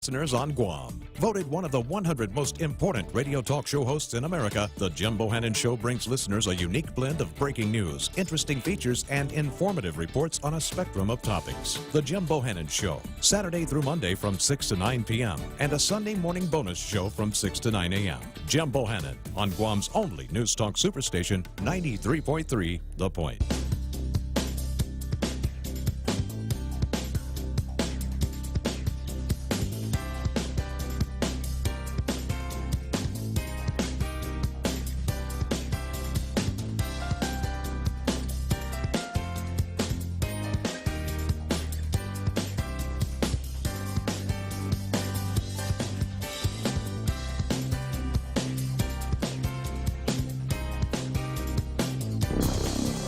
listeners on Guam. Voted one of the 100 most important radio talk show hosts in America, The Jim Bohannon Show brings listeners a unique blend of breaking news, interesting features, and informative reports on a spectrum of topics. The Jim Bohannon Show, Saturday through Monday from 6 to 9 p.m. and a Sunday morning bonus show from 6 to 9 a.m. Jim Bohannon on Guam's only news talk superstation, 93.3 The Point.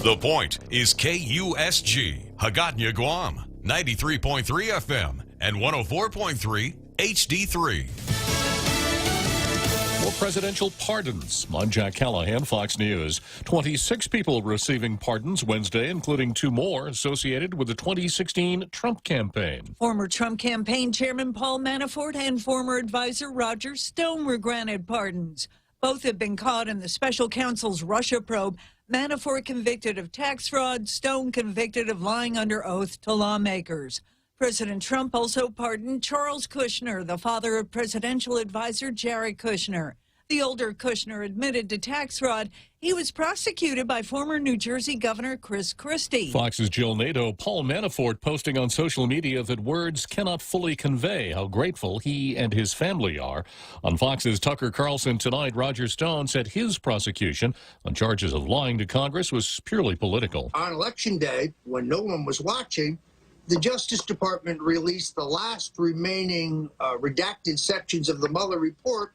The Point is KUSG, Hagåtña, Guam, 93.3 FM and 104.3 HD3. More presidential pardons. I'm Jack Callahan, Fox News. 26 people receiving pardons Wednesday, including 2 more associated with the 2016 Trump campaign. Former Trump campaign chairman Paul Manafort and former advisor Roger Stone were granted pardons. Both have been caught in the special counsel's Russia probe. Manafort convicted of tax fraud, Stone convicted of lying under oath to lawmakers. President Trump also pardoned Charles Kushner, the father of presidential advisor Jared Kushner. The older Kushner admitted to tax fraud. He was prosecuted by former New Jersey Governor Chris Christie. Fox's Jill Nato. Paul Manafort posting on social media that words cannot fully convey how grateful he and his family are. On Fox's Tucker Carlson tonight, Roger Stone said his prosecution on charges of lying to Congress was purely political. On Election Day, when no one was watching, the Justice Department released the last remaining redacted sections of the Mueller report,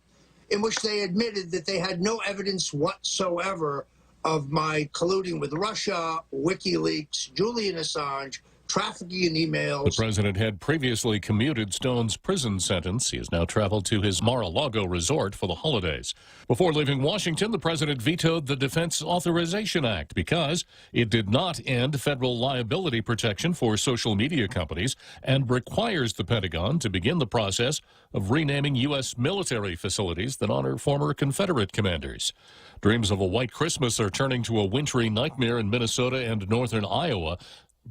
in which they admitted that they had no evidence whatsoever of my colluding with Russia, WikiLeaks, Julian Assange, trafficking in emails. The president had previously commuted Stone's prison sentence. He has now traveled to his Mar-a-Lago resort for the holidays. Before leaving Washington, the president vetoed the Defense Authorization Act because it did not end federal liability protection for social media companies and requires the Pentagon to begin the process of renaming U.S. military facilities that honor former Confederate commanders. Dreams of a white Christmas are turning to a wintry nightmare in Minnesota and northern Iowa,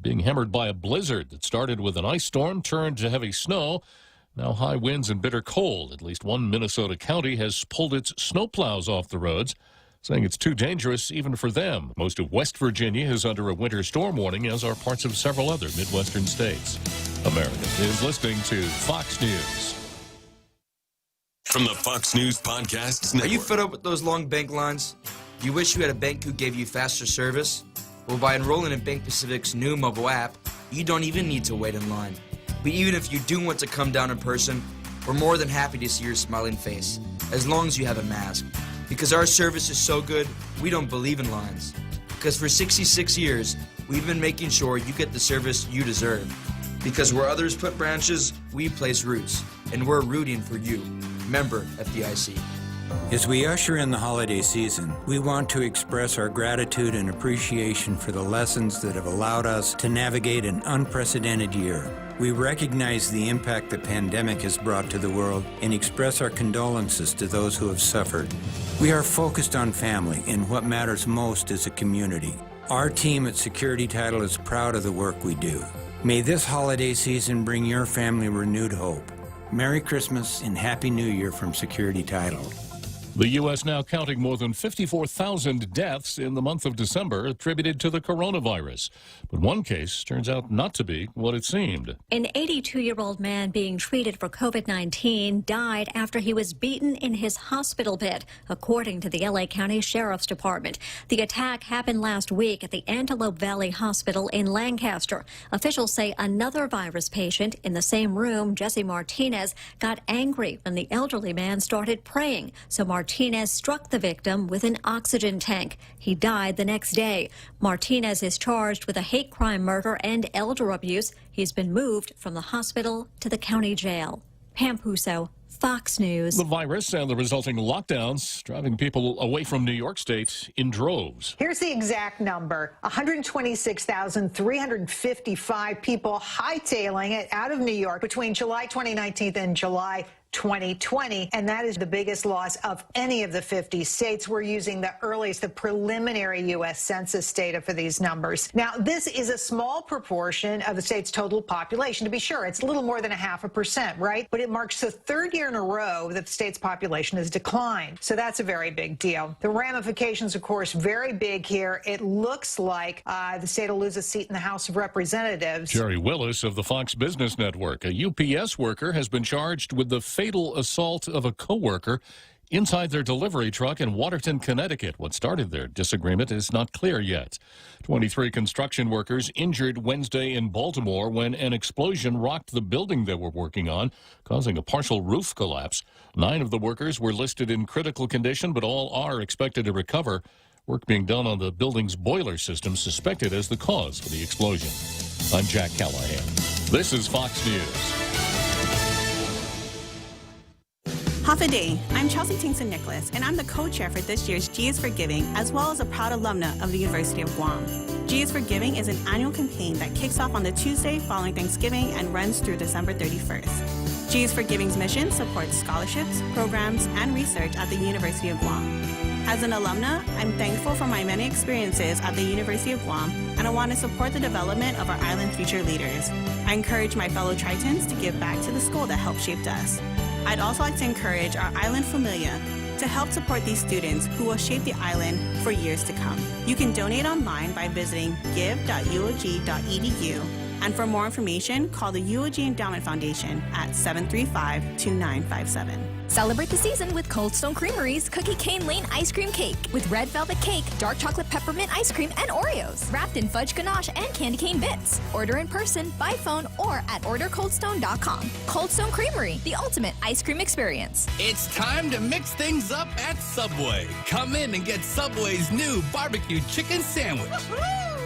being hammered by a blizzard that started with an ice storm, turned to heavy snow. Now high winds and bitter cold. At least one Minnesota county has pulled its snowplows off the roads, saying it's too dangerous even for them. Most of West Virginia is under a winter storm warning, as are parts of several other Midwestern states. America is listening to Fox News. From the Fox News Podcasts Network. Are you fed up with those long bank lines? Do you wish you had a bank who gave you faster service? Well, by enrolling in Bank Pacific's new mobile app, you don't even need to wait in line. But even if you do want to come down in person, we're more than happy to see your smiling face, as long as you have a mask. Because our service is so good, we don't believe in lines. Because for 66 years, we've been making sure you get the service you deserve. Because where others put branches, we place roots. And we're rooting for you. Member FDIC. As we usher in the holiday season, we want to express our gratitude and appreciation for the lessons that have allowed us to navigate an unprecedented year. We recognize the impact the pandemic has brought to the world and express our condolences to those who have suffered. We are focused on family and what matters most as a community. Our team at Security Title is proud of the work we do. May this holiday season bring your family renewed hope. Merry Christmas and Happy New Year from Security Title. The U.S. now counting more than 54,000 deaths in the month of December attributed to the coronavirus. But one case turns out not to be what it seemed. An 82-year-old man being treated for COVID-19 died after he was beaten in his hospital bed, according to the L.A. County Sheriff's Department. The attack happened last week at the Antelope Valley Hospital in Lancaster. Officials say another virus patient in the same room, Jesse Martinez, got angry when the elderly man started praying. So Martinez struck the victim with an oxygen tank. He died the next day. Martinez is charged with a hate crime murder and elder abuse. He's been moved from the hospital to the county jail. Pam Puso, Fox News. The virus and the resulting lockdowns driving people away from New York State in droves. Here's the exact number. 126,355 people hightailing it out of New York between July 2019 and July 2020, and that is the biggest loss of any of the 50 states. We're using the preliminary U.S. Census data for these numbers. Now, this is a small proportion of the state's total population. To be sure, it's a little more than 0.5%, right? But it marks the third year in a row that the state's population has declined. So that's a very big deal. The ramifications, of course, very big here. It looks like the state will lose a seat in the House of Representatives. Jerry Willis of the Fox Business Network, a UPS worker, has been charged with the fatal assault of a coworker inside their delivery truck in Waterton, Connecticut. What started their disagreement is not clear yet. 23 construction workers injured Wednesday in Baltimore when an explosion rocked the building they were working on, causing a partial roof collapse. 9 of the workers were listed in critical condition, but all are expected to recover. Work being done on the building's boiler system suspected as the cause for the explosion. I'm Jack Callahan. This is Fox News. Half a day. I'm Chelsea Tingson-Nicholas, and I'm the co-chair for this year's G is for Giving, as well as a proud alumna of the University of Guam. G is for Giving is an annual campaign that kicks off on the Tuesday following Thanksgiving and runs through December 31st. G is for Giving's mission supports scholarships, programs, and research at the University of Guam. As an alumna, I'm thankful for my many experiences at the University of Guam, and I want to support the development of our island's future leaders. I encourage my fellow Tritons to give back to the school that helped shape us. I'd also like to encourage our island familia to help support these students who will shape the island for years to come. You can donate online by visiting give.uog.edu, and for more information, call the UOG Endowment Foundation at 735-2957. Celebrate the season with Cold Stone Creamery's Cookie Cane Lane Ice Cream Cake with red velvet cake, dark chocolate peppermint ice cream, and Oreos, wrapped in fudge ganache and candy cane bits. Order in person, by phone, or at ordercoldstone.com. Cold Stone Creamery, the ultimate ice cream experience. It's time to mix things up at Subway. Come in and get Subway's new barbecue chicken sandwich.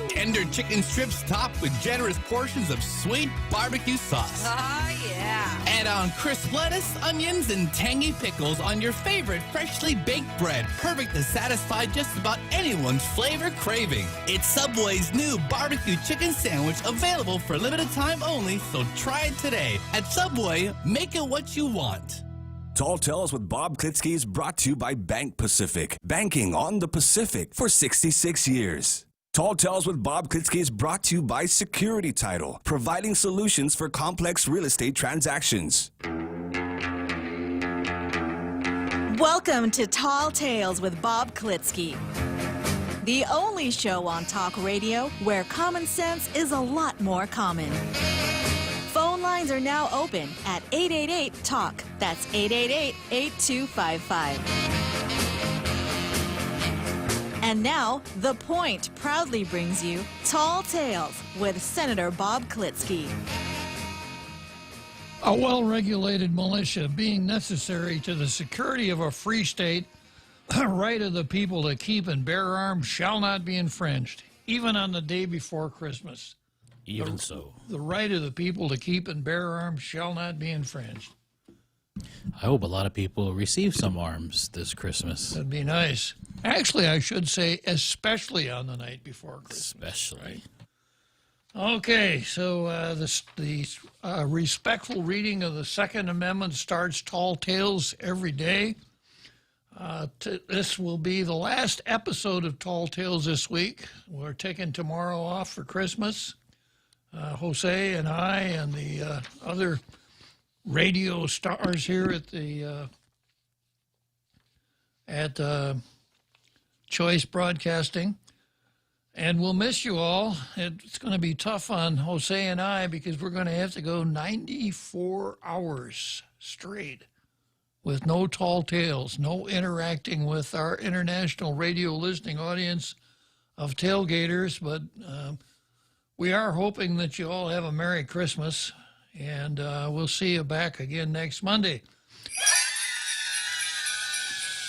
Tender chicken strips topped with generous portions of sweet barbecue sauce. Oh, yeah. Add on crisp lettuce, onions, and tangy pickles on your favorite freshly baked bread, perfect to satisfy just about anyone's flavor craving. It's Subway's new barbecue chicken sandwich, available for limited time only, so try it today. At Subway, make it what you want. Tall Tales with Bob Klitzkie is brought to you by Bank Pacific, banking on the Pacific for 66 years. Tall Tales with Bob Klitzkie is brought to you by Security Title, providing solutions for complex real estate transactions. Welcome to Tall Tales with Bob Klitzkie, the only show on talk radio where common sense is a lot more common. Phone lines are now open at 888-TALK. That's 888-8255. And now, The Point proudly brings you Tall Tales with Senator Bob Klitzkie. A well-regulated militia being necessary to the security of a free state, the right of the people to keep and bear arms shall not be infringed, even on the day before Christmas. Even so. The right of the people to keep and bear arms shall not be infringed. I hope a lot of people receive some arms this Christmas. That'd be nice. Actually, I should say especially on the night before Christmas. Especially. Right? Okay, so the respectful reading of the Second Amendment starts Tall Tales every day. This will be the last episode of Tall Tales this week. We're taking tomorrow off for Christmas. Jose and I and the other radio stars here at Choice Broadcasting, and we'll miss you all. It's going to be tough on Jose and I because we're going to have to go 94 hours straight with no Tall Tales, no interacting with our international radio listening audience of tailgaters, but we are hoping that you all have a Merry Christmas. And we'll see you back again next Monday.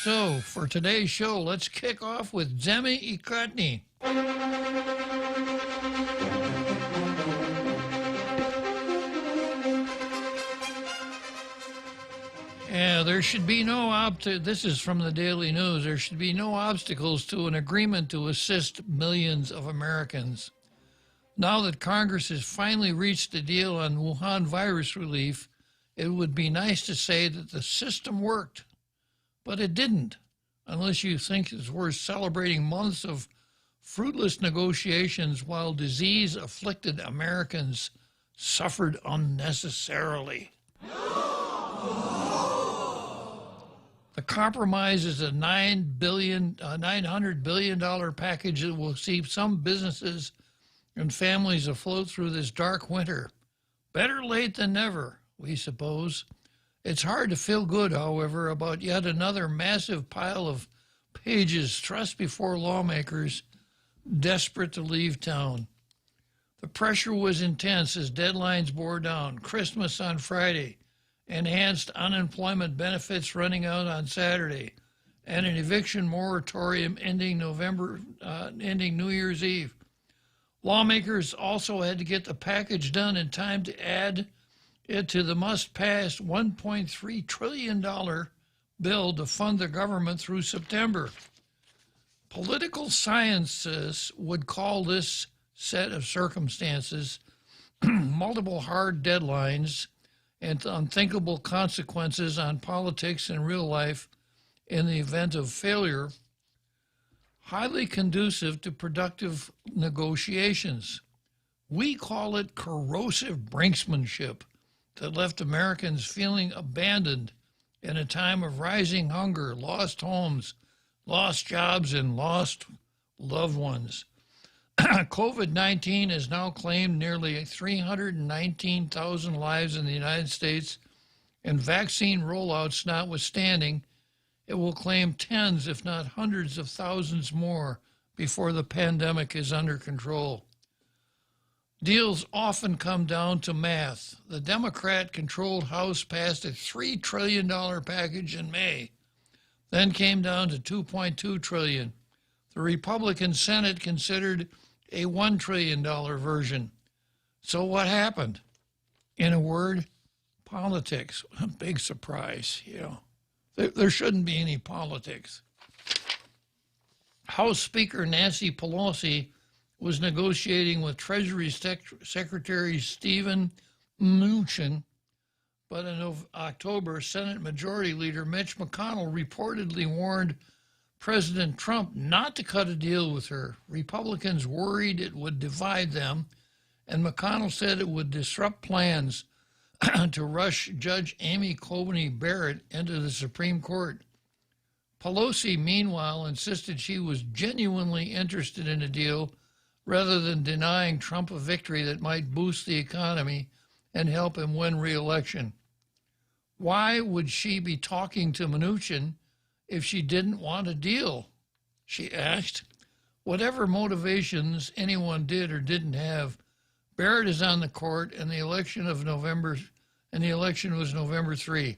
So, for today's show, let's kick off with Zemi Ikotny. Yeah, there should be no this is from the Daily News. There should be no obstacles to an agreement to assist millions of Americans. Now that Congress has finally reached a deal on Wuhan virus relief, it would be nice to say that the system worked, but it didn't, unless you think it's worth celebrating months of fruitless negotiations while disease-afflicted Americans suffered unnecessarily. The compromise is a $900 billion package that will see some businesses and families afloat through this dark winter. Better late than never, we suppose. It's hard to feel good, however, about yet another massive pile of pages thrust before lawmakers desperate to leave town. The pressure was intense as deadlines bore down. Christmas on Friday, enhanced unemployment benefits running out on Saturday, and an eviction moratorium ending New Year's Eve. Lawmakers also had to get the package done in time to add it to the must-pass $1.3 trillion bill to fund the government through September. Political scientists would call this set of circumstances multiple hard deadlines and unthinkable consequences on politics and real life in the event of failure, highly conducive to productive negotiations. We call it corrosive brinksmanship that left Americans feeling abandoned in a time of rising hunger, lost homes, lost jobs, and lost loved ones. COVID-19 has now claimed nearly 319,000 lives in the United States, and vaccine rollouts notwithstanding, it will claim tens, if not hundreds of thousands more before the pandemic is under control. Deals often come down to math. The Democrat-controlled House passed a $3 trillion package in May, then came down to $2.2 trillion. The Republican Senate considered a $1 trillion version. So what happened? In a word, politics. A big surprise, There shouldn't be any politics. House Speaker Nancy Pelosi was negotiating with Treasury Secretary Steven Mnuchin, but in October, Senate Majority Leader Mitch McConnell reportedly warned President Trump not to cut a deal with her. Republicans worried it would divide them, and McConnell said it would disrupt plans to rush Judge Amy Coney Barrett into the Supreme Court. Pelosi, meanwhile, insisted she was genuinely interested in a deal rather than denying Trump a victory that might boost the economy and help him win re-election. Why would she be talking to Mnuchin if she didn't want a deal? She asked. Whatever motivations anyone did or didn't have, Barrett is on the court, and the election was November 3.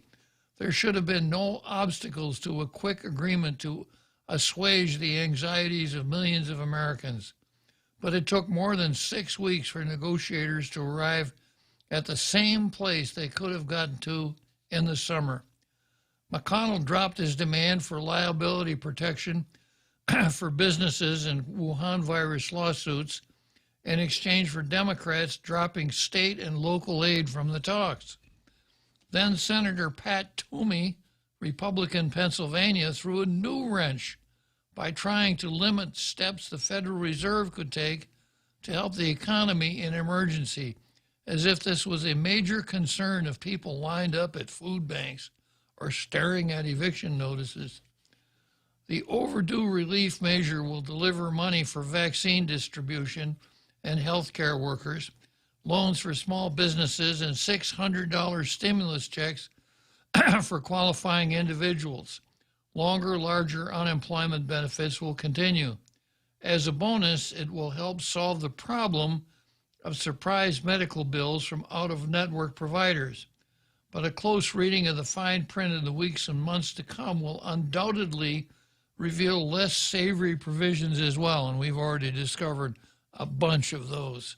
There should have been no obstacles to a quick agreement to assuage the anxieties of millions of Americans. But it took more than 6 weeks for negotiators to arrive at the same place they could have gotten to in the summer. McConnell dropped his demand for liability protection for businesses in Wuhan virus lawsuits in exchange for Democrats dropping state and local aid from the talks. Then Senator Pat Toomey, Republican Pennsylvania, threw a new wrench by trying to limit steps the Federal Reserve could take to help the economy in emergency, as if this was a major concern of people lined up at food banks or staring at eviction notices. The overdue relief measure will deliver money for vaccine distribution and health care workers, loans for small businesses, and $600 stimulus checks for qualifying individuals. Longer, larger unemployment benefits will continue. As a bonus, it will help solve the problem of surprise medical bills from out-of-network providers. But a close reading of the fine print in the weeks and months to come will undoubtedly reveal less savory provisions as well, and we've already discovered a bunch of those.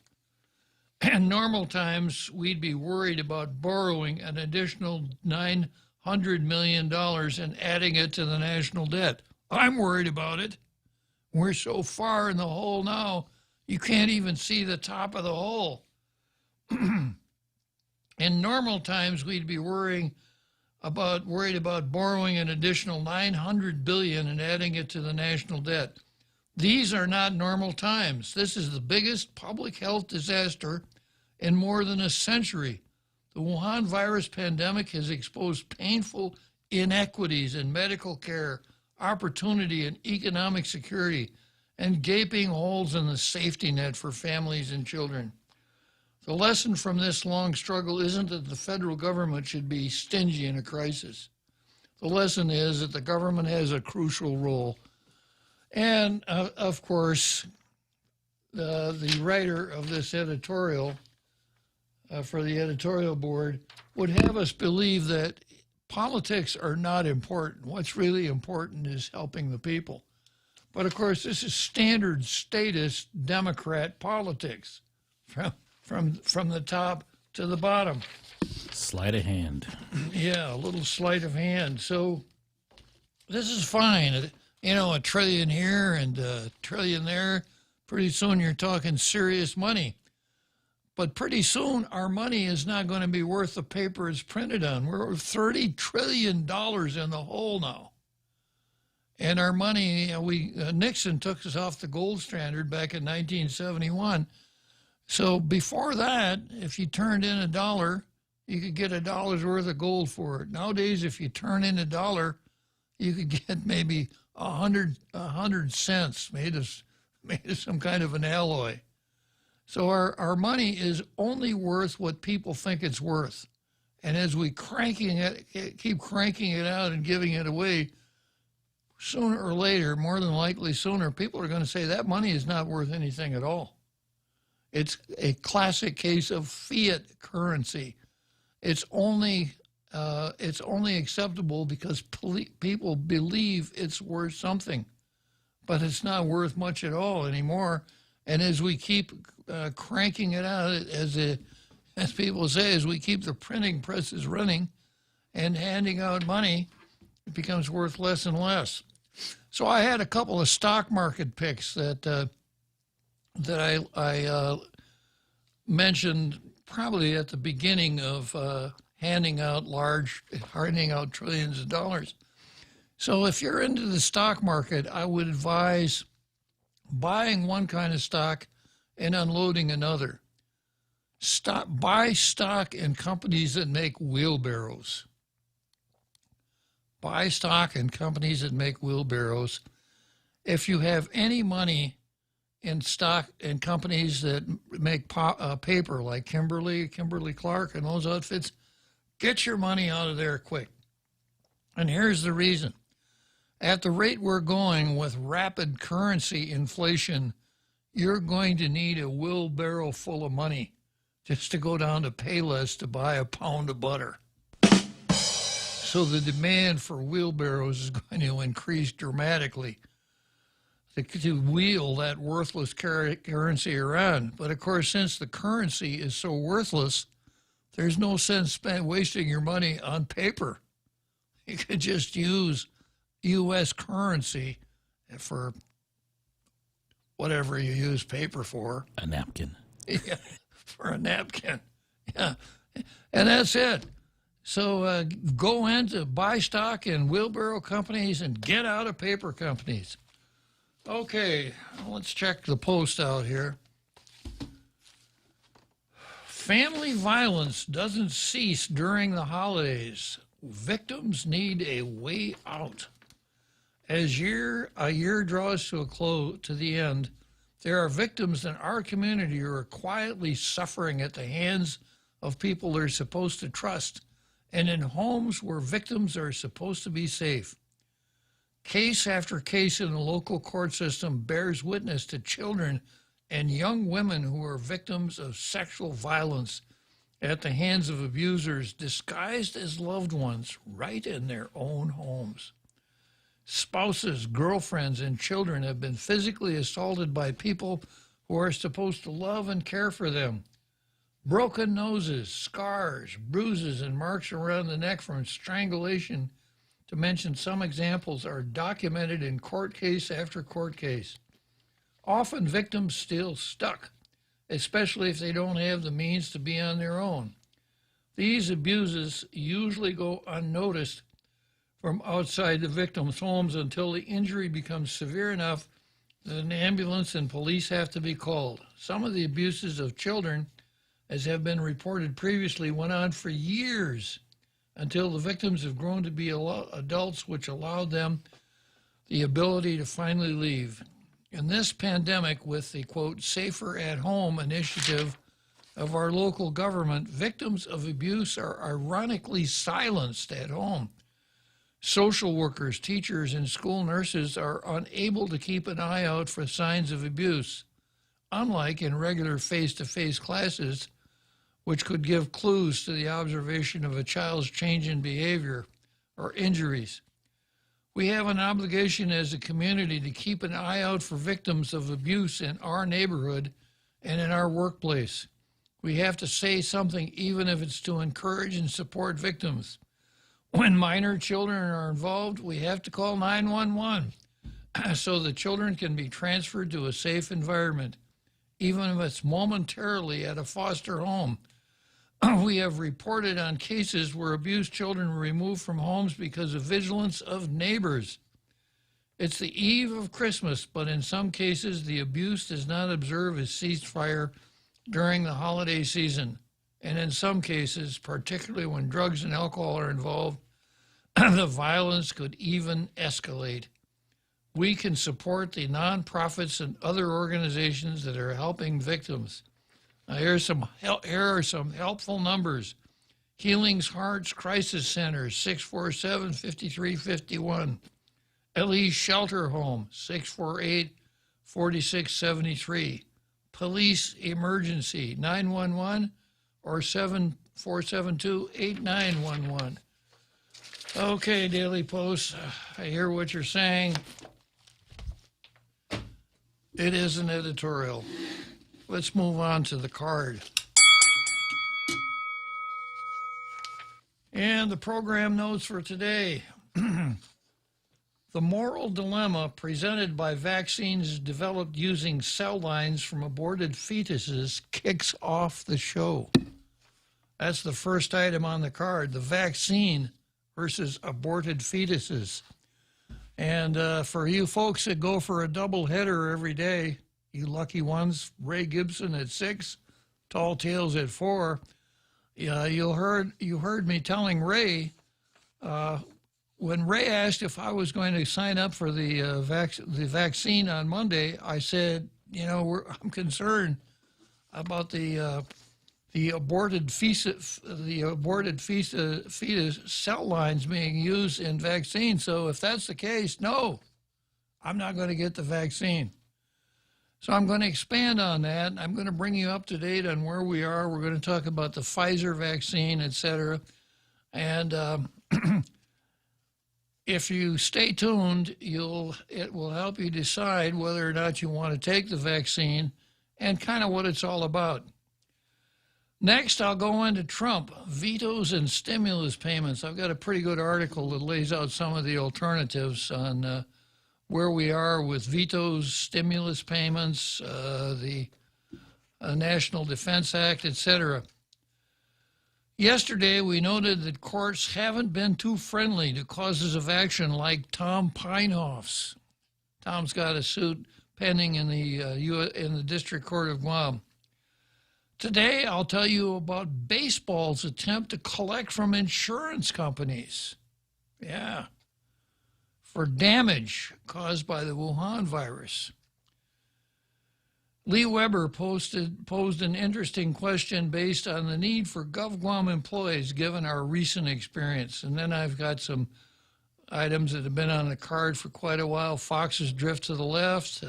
In normal times, we'd be worried about borrowing an additional $900 $100 million and adding it to the national debt. I'm worried about it. We're so far in the hole now, you can't even see the top of the hole. In normal times, we'd be worried about borrowing an additional $900 billion and adding it to the national debt. These are not normal times. This is the biggest public health disaster in more than a century. The Wuhan virus pandemic has exposed painful inequities in medical care, opportunity, and economic security, and gaping holes in the safety net for families and children. The lesson from this long struggle isn't that the federal government should be stingy in a crisis. The lesson is that the government has a crucial role. And, of course, the writer of this editorial for the editorial board would have us believe that politics are not important. What's really important is helping the people. But, of course, this is standard statist Democrat politics from the top to the bottom. Sleight of hand. Yeah, a little sleight of hand. So this is fine. You know, $1 trillion here and $1 trillion there. Pretty soon you're talking serious money. But pretty soon our money is not going to be worth the paper it's printed on. We're $30 trillion in the hole now. And our money, Nixon took us off the gold standard back in 1971. So before that, if you turned in $1, you could get $1 worth of gold for it. Nowadays, if you turn in $1, you could get maybe 100 cents made of some kind of an alloy. So our money is only worth what people think it's worth. And as we keep cranking it out and giving it away, sooner or later, more than likely sooner, people are going to say that money is not worth anything at all. It's a classic case of fiat currency. It's only acceptable because people believe it's worth something, but it's not worth much at all anymore. And as we keep cranking it out, as people say, as we keep the printing presses running and handing out money, it becomes worth less and less. So I had a couple of stock market picks that I mentioned probably at the beginning of handing out trillions of dollars. So if you're into the stock market, I would advise buying one kind of stock and unloading another. Buy stock in companies that make wheelbarrows. Buy stock in companies that make wheelbarrows. If you have any money in stock in companies that make paper like Kimberly-Clark and those outfits, get your money out of there quick. And here's the reason. At the rate we're going with rapid currency inflation, you're going to need a wheelbarrow full of money just to go down to Payless to buy a pound of butter. So the demand for wheelbarrows is going to increase dramatically to wheel that worthless currency around. But of course, since the currency is so worthless, there's no sense wasting your money on paper. You could just use U.S. currency for whatever you use paper for. A napkin. Yeah, for a napkin. Yeah, and that's it. So go in to buy stock in wheelbarrow companies and get out of paper companies. Okay, let's check the post out here. Family violence doesn't cease during the holidays. Victims need a way out. As a year draws to a close, to the end, there are victims in our community who are quietly suffering at the hands of people they're supposed to trust, and in homes where victims are supposed to be safe. Case after case in the local court system bears witness to children and young women who are victims of sexual violence at the hands of abusers disguised as loved ones right in their own homes. Spouses, girlfriends, and children have been physically assaulted by people who are supposed to love and care for them. Broken noses, scars, bruises, and marks around the neck from strangulation, to mention some examples, are documented in court case after court case. Often victims still stuck, especially if they don't have the means to be on their own. These abuses usually go unnoticed from outside the victim's homes until the injury becomes severe enough that an ambulance and police have to be called. Some of the abuses of children, as have been reported previously, went on for years until the victims have grown to be adults, which allowed them the ability to finally leave. In this pandemic, with the, quote, Safer at Home initiative of our local government, victims of abuse are ironically silenced at home. Social workers, teachers, and school nurses are unable to keep an eye out for signs of abuse, unlike in regular face-to-face classes, which could give clues to the observation of a child's change in behavior or injuries. We have an obligation as a community to keep an eye out for victims of abuse in our neighborhood and in our workplace. We have to say something, even if it's to encourage and support victims. When minor children are involved, we have to call 911 so the children can be transferred to a safe environment, even if it's momentarily at a foster home. We have reported on cases where abused children were removed from homes because of vigilance of neighbors. It's the eve of Christmas, but in some cases, the abuse does not observe a ceasefire during the holiday season. And in some cases, particularly when drugs and alcohol are involved, the violence could even escalate. We can support the nonprofits and other organizations that are helping victims. Now, here are some helpful numbers. Healing's Hearts Crisis Center, 647-5351. LE Shelter Home, 648-4673. Police Emergency, 911 or 7472-8911. Okay, Daily Post, I hear what you're saying. It is an editorial. Let's move on to the card. And the program notes for today. The moral dilemma presented by vaccines developed using cell lines from aborted fetuses kicks off the show. That's the first item on the card, the vaccine versus aborted fetuses. And for you folks that go for a double header every day, you lucky ones, Ray Gibson at 6, Tall Tales at 4. You heard me telling Ray, when Ray asked if I was going to sign up for the vaccine on Monday, I said, I'm concerned about the aborted fetus cell lines being used in vaccines. So if that's the case, no, I'm not going to get the vaccine. So I'm going to expand on that. I'm going to bring you up to date on where we are. We're going to talk about the Pfizer vaccine, et cetera. And if you stay tuned, it will help you decide whether or not you want to take the vaccine and kind of what it's all about. Next, I'll go into Trump, vetoes and stimulus payments. I've got a pretty good article that lays out some of the alternatives on where we are with vetoes, stimulus payments, the National Defense Act, etc. Yesterday, we noted that courts haven't been too friendly to causes of action like Tom Peinhoff's. Tom's got a suit pending in the District Court of Guam. Today, I'll tell you about baseball's attempt to collect from insurance companies. Yeah. For damage caused by the Wuhan virus. Lee Weber posed an interesting question based on the need for GovGuam employees given our recent experience. And then I've got some items that have been on the card for quite a while. Fox's drift to the left,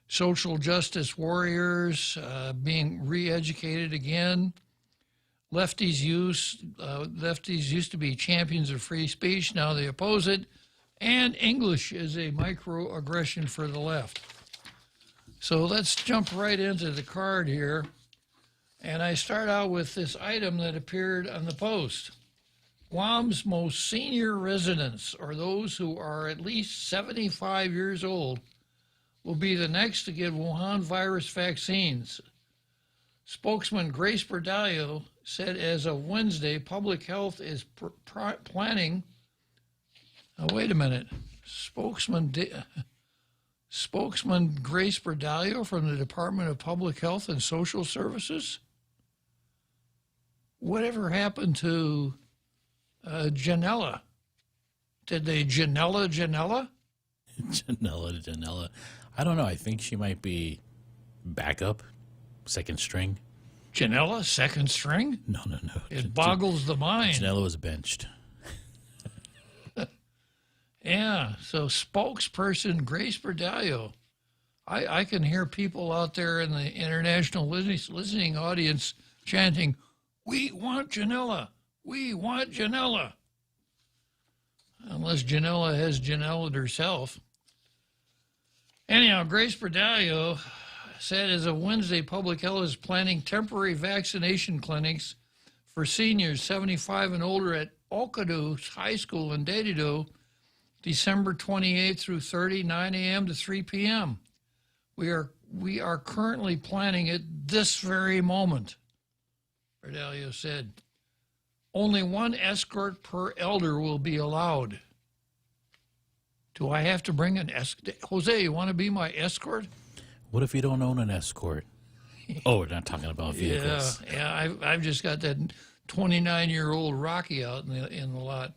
social justice warriors being re-educated again. Lefties used to be champions of free speech, now they oppose it. And English is a microaggression for the left. So let's jump right into the card here. And I start out with this item that appeared on the Post. Guam's most senior residents, or those who are at least 75 years old, will be the next to get Wuhan virus vaccines. Spokesman Grace Berdallo said as of Wednesday, public health is planning. Wait a minute. Spokesman Grace Berdallo from the Department of Public Health and Social Services? Whatever happened to Janella? Did they Janella? Janella. I don't know. I think she might be backup, second string. Janella, second string? No. It boggles the mind. Janella was benched. Yeah, so spokesperson Grace Berdallo. I can hear people out there in the international listening audience chanting, "We want Janella! We want Janella!" Unless Janella has Janella'd herself. Anyhow, Grace Berdallo said as of Wednesday, public health is planning temporary vaccination clinics for seniors 75 and older at Okadu High School in Daejeon, December 28th through 30, 9 a.m. to 3 p.m. We are currently planning it this very moment, Berdallo said. Only one escort per elder will be allowed. Do I have to bring an escort? Jose, you want to be my escort? What if you don't own an escort? Oh, we're not talking about vehicles. Yeah, I've just got that 29-year-old Rocky out in the lot.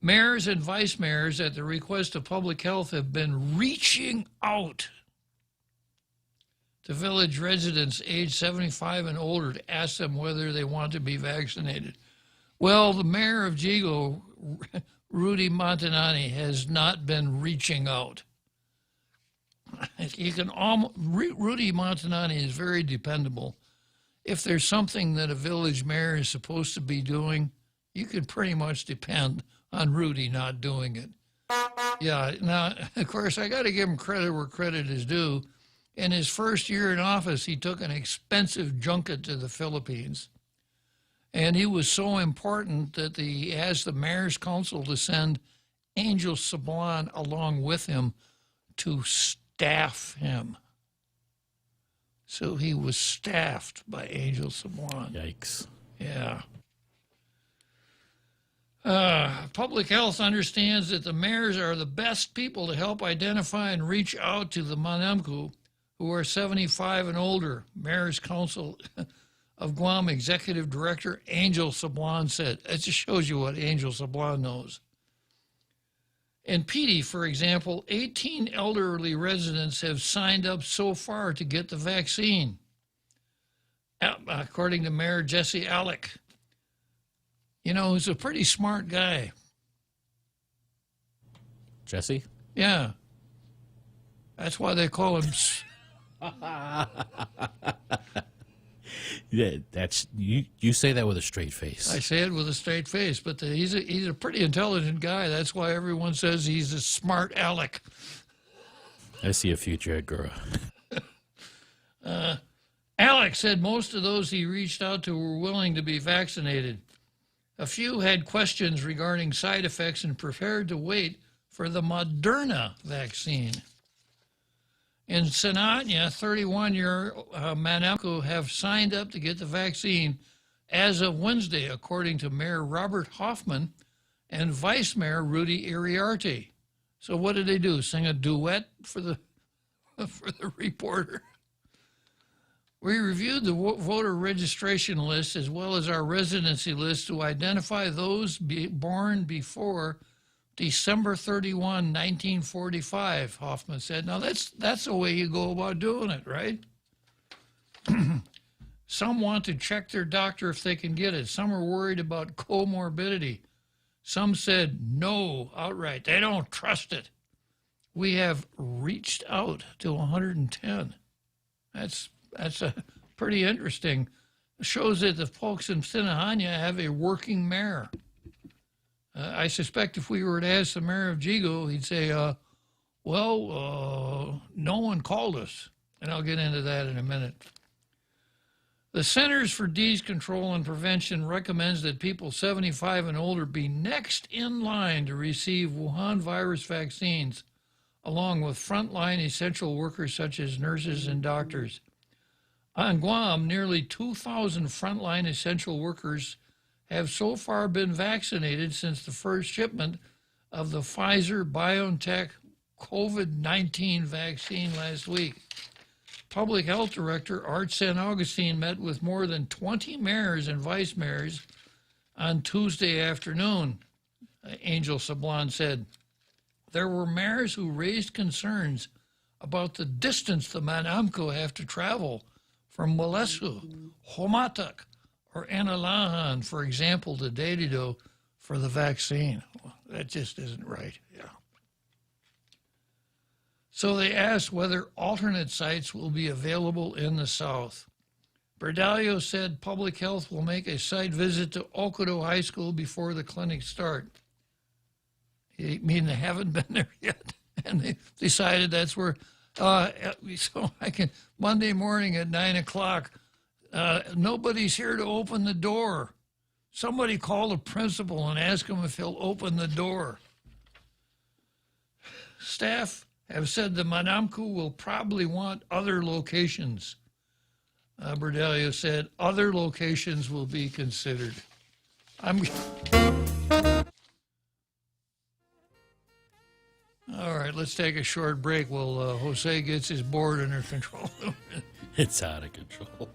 Mayors and vice mayors, at the request of public health, have been reaching out to village residents aged 75 and older to ask them whether they want to be vaccinated. Well, the mayor of Jigo, Rudy Montanani, has not been reaching out. Rudy Montanani is very dependable. If there's something that a village mayor is supposed to be doing, you can pretty much depend on Rudy not doing it. Yeah, now, of course, I got to give him credit where credit is due. In his first year in office, he took an expensive junket to the Philippines. And he was so important that he asked the mayor's council to send Angel Sablan along with him to staff him. So he was staffed by Angel Sablan. Yikes. Yeah. Public health understands that the mayors are the best people to help identify and reach out to the Manamku who are 75 and older. Mayor's Council of Guam Executive Director Angel Sablan said. It just shows you what Angel Sablan knows. In Petey, for example, 18 elderly residents have signed up so far to get the vaccine, according to Mayor Jesse Alec. You know, he's a pretty smart guy. Jesse? Yeah. That's why they call him... Yeah, that's you say that with a straight face. I say it with a straight face, but he's a pretty intelligent guy. That's why everyone says he's a smart aleck. I see a future at Gura. Alex said most of those he reached out to were willing to be vaccinated. A few had questions regarding side effects and prepared to wait for the Moderna vaccine. In Senatnya, 31-year Manamku have signed up to get the vaccine as of Wednesday, according to Mayor Robert Hoffman and Vice Mayor Rudy Iriarte. So what did they do? Sing a duet for the reporter? We reviewed the voter registration list as well as our residency list to identify those born before December 31, 1945, Hoffman said. Now, that's the way you go about doing it, right? Some want to check their doctor if they can get it. Some are worried about comorbidity. Some said no outright. They don't trust it. We have reached out to 110. That's a pretty interesting. It shows that the folks in Sinahanya have a working mayor. I suspect if we were to ask the mayor of Jigo, he'd say, no one called us. And I'll get into that in a minute. The Centers for Disease Control and Prevention recommends that people 75 and older be next in line to receive Wuhan virus vaccines, along with frontline essential workers such as nurses and doctors. On Guam, nearly 2,000 frontline essential workers have so far been vaccinated since the first shipment of the Pfizer-BioNTech COVID-19 vaccine last week. Public Health Director Art San Augustine met with more than 20 mayors and vice mayors on Tuesday afternoon, Angel Sablon said. There were mayors who raised concerns about the distance the Manamco have to travel from Molesu, Homatak, or Analahan, for example, to Dedido for the vaccine. Well, that just isn't right. Yeah. So they asked whether alternate sites will be available in the South. Berdalio said public health will make a site visit to Okudo High School before the clinics start. You mean they haven't been there yet? And they decided that's where, so I can, Monday morning at 9 o'clock, nobody's here to open the door. Somebody call the principal and ask him if he'll open the door. Staff have said the Manamco will probably want other locations. Berdalio said other locations will be considered. All right, let's take a short break while Jose gets his board under control. It's out of control.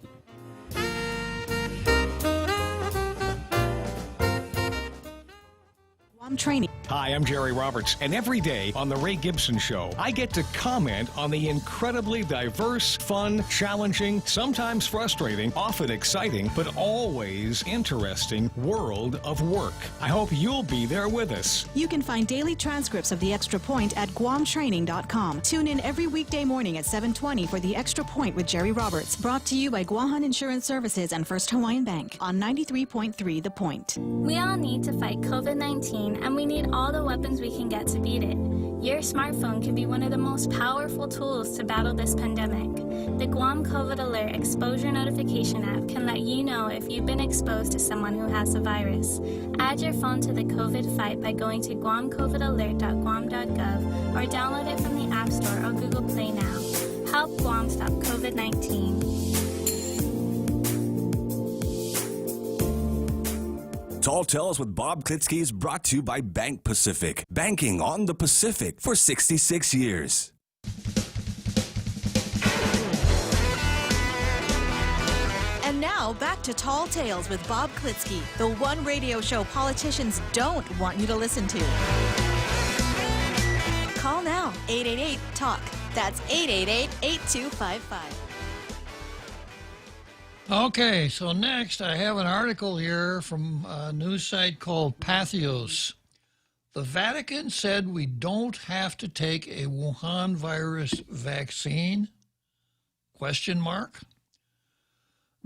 Training. Hi, I'm Jerry Roberts, and every day on The Ray Gibson Show, I get to comment on the incredibly diverse, fun, challenging, sometimes frustrating, often exciting, but always interesting world of work. I hope you'll be there with us. You can find daily transcripts of The Extra Point at GuamTraining.com. Tune in every weekday morning at 7:20 for The Extra Point with Jerry Roberts, brought to you by Guahan Insurance Services and First Hawaiian Bank on 93.3 The Point. We all need to fight COVID-19, and we need all the weapons we can get to beat it. Your smartphone can be one of the most powerful tools to battle this pandemic. The Guam COVID Alert Exposure Notification app can let you know if you've been exposed to someone who has the virus. Add your phone to the COVID fight by going to guamcovidalert.guam.gov or download it from the App Store or Google Play now. Help Guam stop COVID-19. Tall Tales with Bob Klitzkie is brought to you by Bank Pacific. Banking on the Pacific for 66 years. And now, back to Tall Tales with Bob Klitzkie, the one radio show politicians don't want you to listen to. Call now, 888-TALK. That's 888-8255. Okay, so next I have an article here from a news site called Pathos. The Vatican said we don't have to take a Wuhan virus vaccine? Question mark.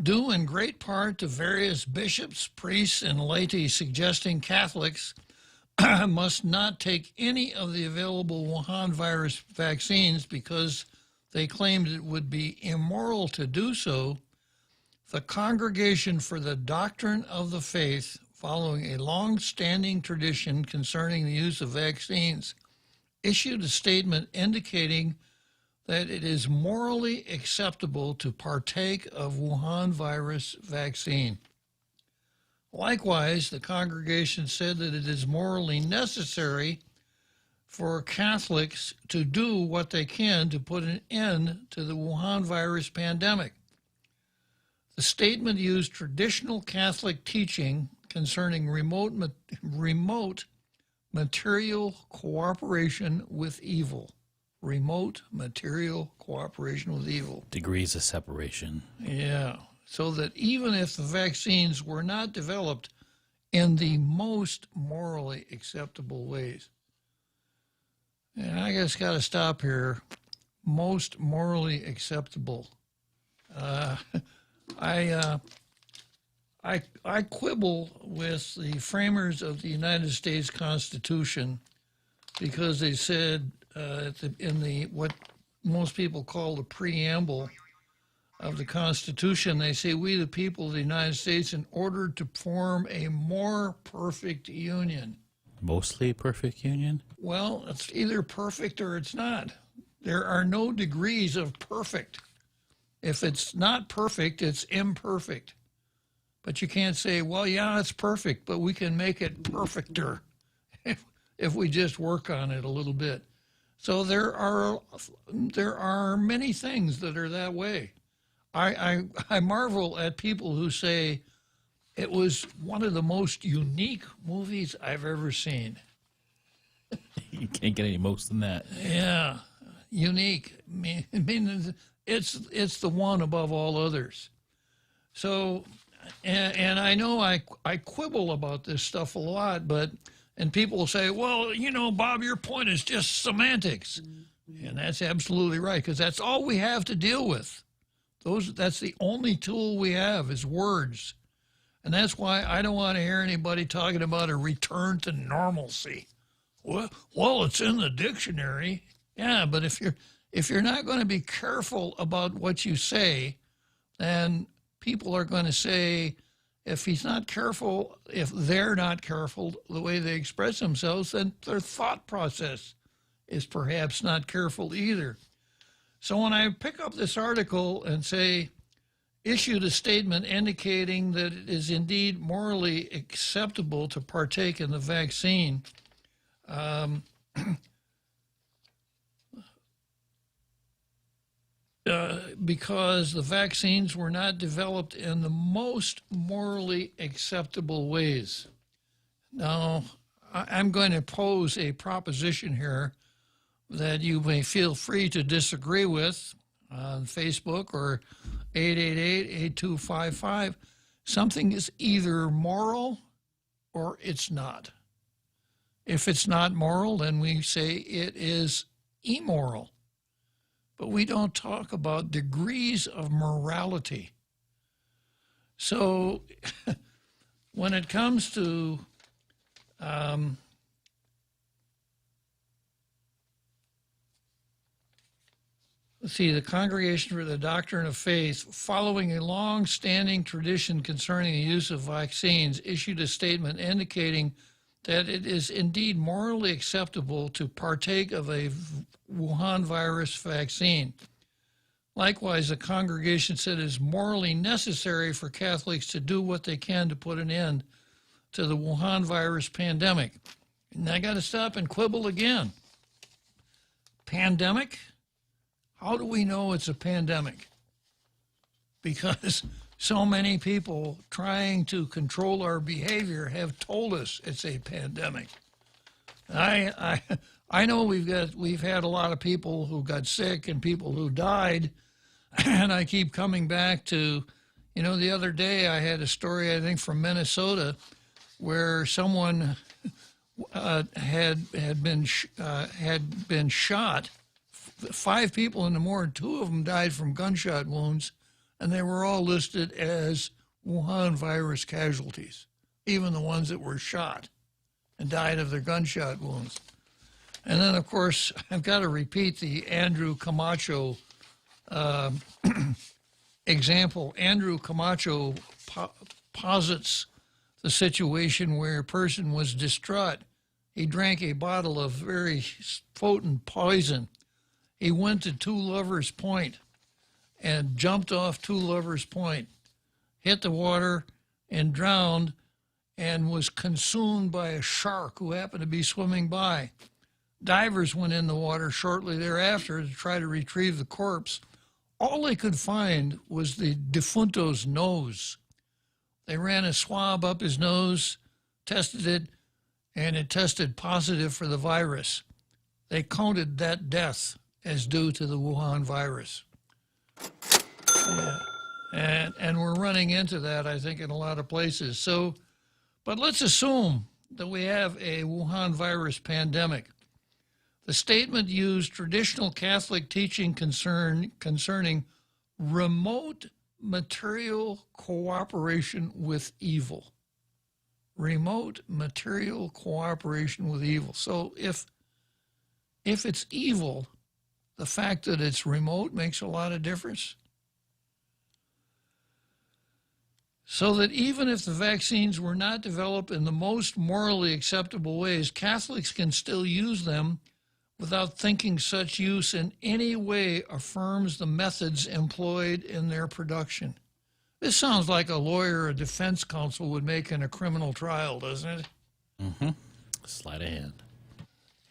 Due in great part to various bishops, priests, and laity suggesting Catholics must not take any of the available Wuhan virus vaccines because they claimed it would be immoral to do so, the Congregation for the Doctrine of the Faith, following a long-standing tradition concerning the use of vaccines, issued a statement indicating that it is morally acceptable to partake of Wuhan virus vaccine. Likewise, the congregation said that it is morally necessary for Catholics to do what they can to put an end to the Wuhan virus pandemic. The statement used traditional Catholic teaching concerning remote material cooperation with evil. Remote material cooperation with evil. Degrees of separation. Yeah. So that even if the vaccines were not developed in the most morally acceptable ways. And I just got to stop here. Most morally acceptable. I quibble with the framers of the United States Constitution because they said in the what most people call the preamble of the Constitution, they say, "We, the people of the United States, in order to form a more perfect union." Mostly perfect union? Well, it's either perfect or it's not. There are no degrees of perfect. If it's not perfect, it's imperfect. But you can't say, well, yeah, it's perfect, but we can make it perfecter if we just work on it a little bit. So there are many things that are that way. I marvel at people who say it was one of the most unique movies I've ever seen. You can't get any most than that. Yeah, unique. I mean, it's the one above all others. So, and I know I quibble about this stuff a lot, and people will say, well, you know, Bob, your point is just semantics. And that's absolutely right, because that's all we have to deal with. That's the only tool we have is words. And that's why I don't want to hear anybody talking about a return to normalcy. Well, it's in the dictionary. Yeah, but if you're not going to be careful about what you say, then people are going to say, if they're not careful the way they express themselves, then their thought process is perhaps not careful either. So when I pick up this article and say, issued a statement indicating that it is indeed morally acceptable to partake in the vaccine, because the vaccines were not developed in the most morally acceptable ways. Now, I'm going to pose a proposition here that you may feel free to disagree with on Facebook or 888-8255. Something is either moral or it's not. If it's not moral, then we say it is immoral. But we don't talk about degrees of morality. So when it comes to the Congregation for the Doctrine of Faith, following a long-standing tradition concerning the use of vaccines, issued a statement indicating that it is indeed morally acceptable to partake of a Wuhan virus vaccine. Likewise, the congregation said it is morally necessary for Catholics to do what they can to put an end to the Wuhan virus pandemic. And I got to stop and quibble again. Pandemic? How do we know it's a pandemic? Because so many people trying to control our behavior have told us it's a pandemic. I know we've had a lot of people who got sick and people who died, and I keep coming back to, the other day I had a story, I think, from Minnesota, where someone had been shot. 5 people in the morning, 2 of them died from gunshot wounds, and they were all listed as Wuhan virus casualties, even the ones that were shot and died of their gunshot wounds. And then, of course, I've got to repeat the Andrew Camacho example. Andrew Camacho posits the situation where a person was distraught. He drank a bottle of very potent poison. He went to Two Lovers Point and jumped off Two Lovers Point, hit the water and drowned, and was consumed by a shark who happened to be swimming by. Divers went in the water shortly thereafter to try to retrieve the corpse. All they could find was the defunto's nose. They ran a swab up his nose, tested it, and it tested positive for the virus. They counted that death as due to the Wuhan virus. Yeah. And we're running into that, I think, in a lot of places. So, but let's assume that we have a Wuhan virus pandemic. The statement used traditional Catholic teaching concerning remote material cooperation with evil. Remote material cooperation with evil. So if it's evil, the fact that it's remote makes a lot of difference. So that even if the vaccines were not developed in the most morally acceptable ways, Catholics can still use them without thinking such use in any way affirms the methods employed in their production. This sounds like a lawyer or defense counsel would make in a criminal trial, doesn't it? Mm-hmm. Sleight of hand.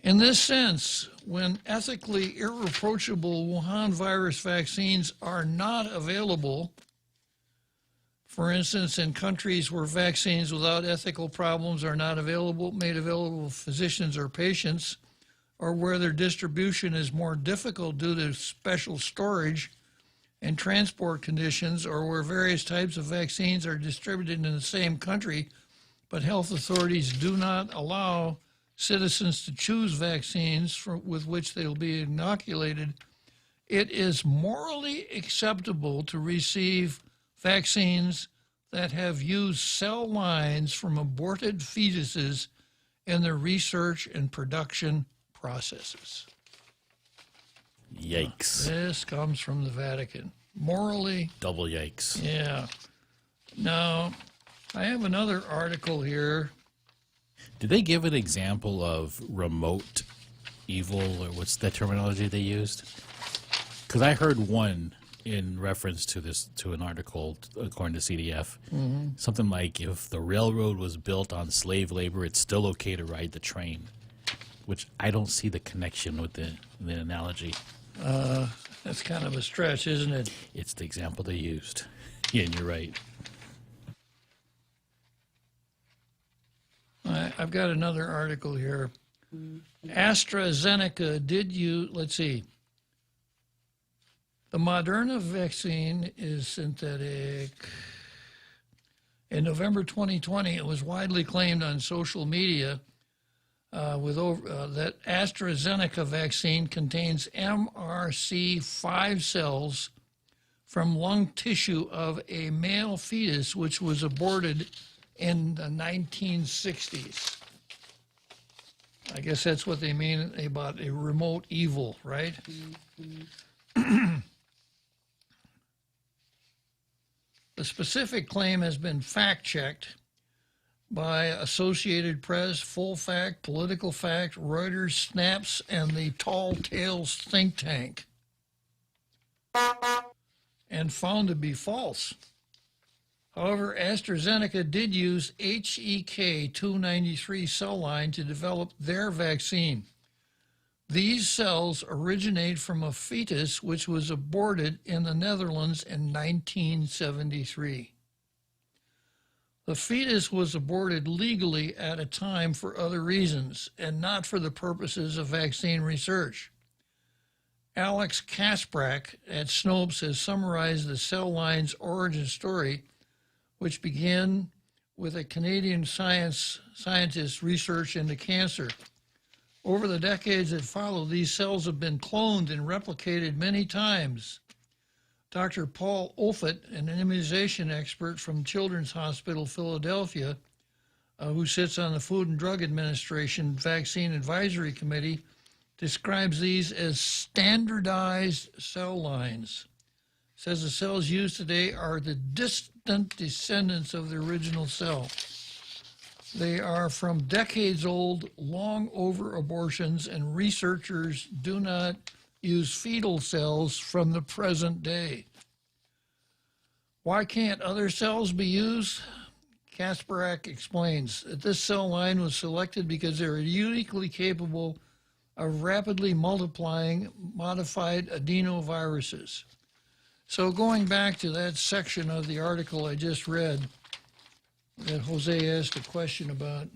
In this sense, when ethically irreproachable Wuhan virus vaccines are not available, for instance, in countries where vaccines without ethical problems are not available, made available to physicians or patients, or where their distribution is more difficult due to special storage and transport conditions, or where various types of vaccines are distributed in the same country, but health authorities do not allow citizens to choose vaccines with which they will be inoculated, it is morally acceptable to receive vaccines that have used cell lines from aborted fetuses in their research and production processes. Yikes. This comes from the Vatican. Morally. Double yikes. Yeah. Now, I have another article here. Did they give an example of remote evil, or what's the terminology they used? Because I heard one in reference to this, to an article, according to CDF. Mm-hmm. Something like, if the railroad was built on slave labor, it's still okay to ride the train, which I don't see the connection with the analogy. That's kind of a stretch, isn't it? It's the example they used. Yeah, and you're right. I've got another article here. AstraZeneca did use, let's see. The Moderna vaccine is synthetic. In November 2020, it was widely claimed on social media that AstraZeneca vaccine contains MRC5 cells from lung tissue of a male fetus, which was aborted in the 1960s. I guess that's what they mean about a remote evil, right? Mm-hmm. The specific claim has been fact-checked by Associated Press, Full Fact, Political Fact, Reuters, Snaps, and the Tall Tales think tank, and found to be false. However, AstraZeneca did use HEK293 cell line to develop their vaccine. These cells originate from a fetus which was aborted in the Netherlands in 1973. The fetus was aborted legally at a time for other reasons and not for the purposes of vaccine research. Alex Kasprak at Snopes has summarized the cell line's origin story, which began with a Canadian scientist's research into cancer. Over the decades that followed, these cells have been cloned and replicated many times. Dr. Paul Offit, an immunization expert from Children's Hospital Philadelphia, who sits on the Food and Drug Administration Vaccine Advisory Committee, describes these as standardized cell lines. Says the cells used today are the distant descendants of the original cell. They are from decades old, long over abortions, and researchers do not use fetal cells from the present day. Why can't other cells be used? Kasparak explains that this cell line was selected because they are uniquely capable of rapidly multiplying modified adenoviruses. So going back to that section of the article I just read that Jose asked a question about,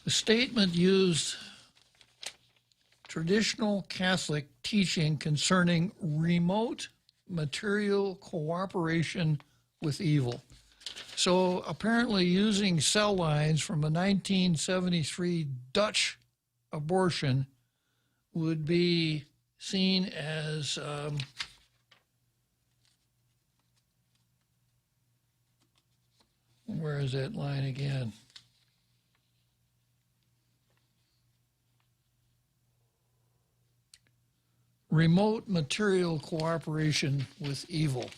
the statement used traditional Catholic teaching concerning remote material cooperation with evil. So apparently using cell lines from a 1973 Dutch abortion would be seen as where is that line again? Remote material cooperation with evil.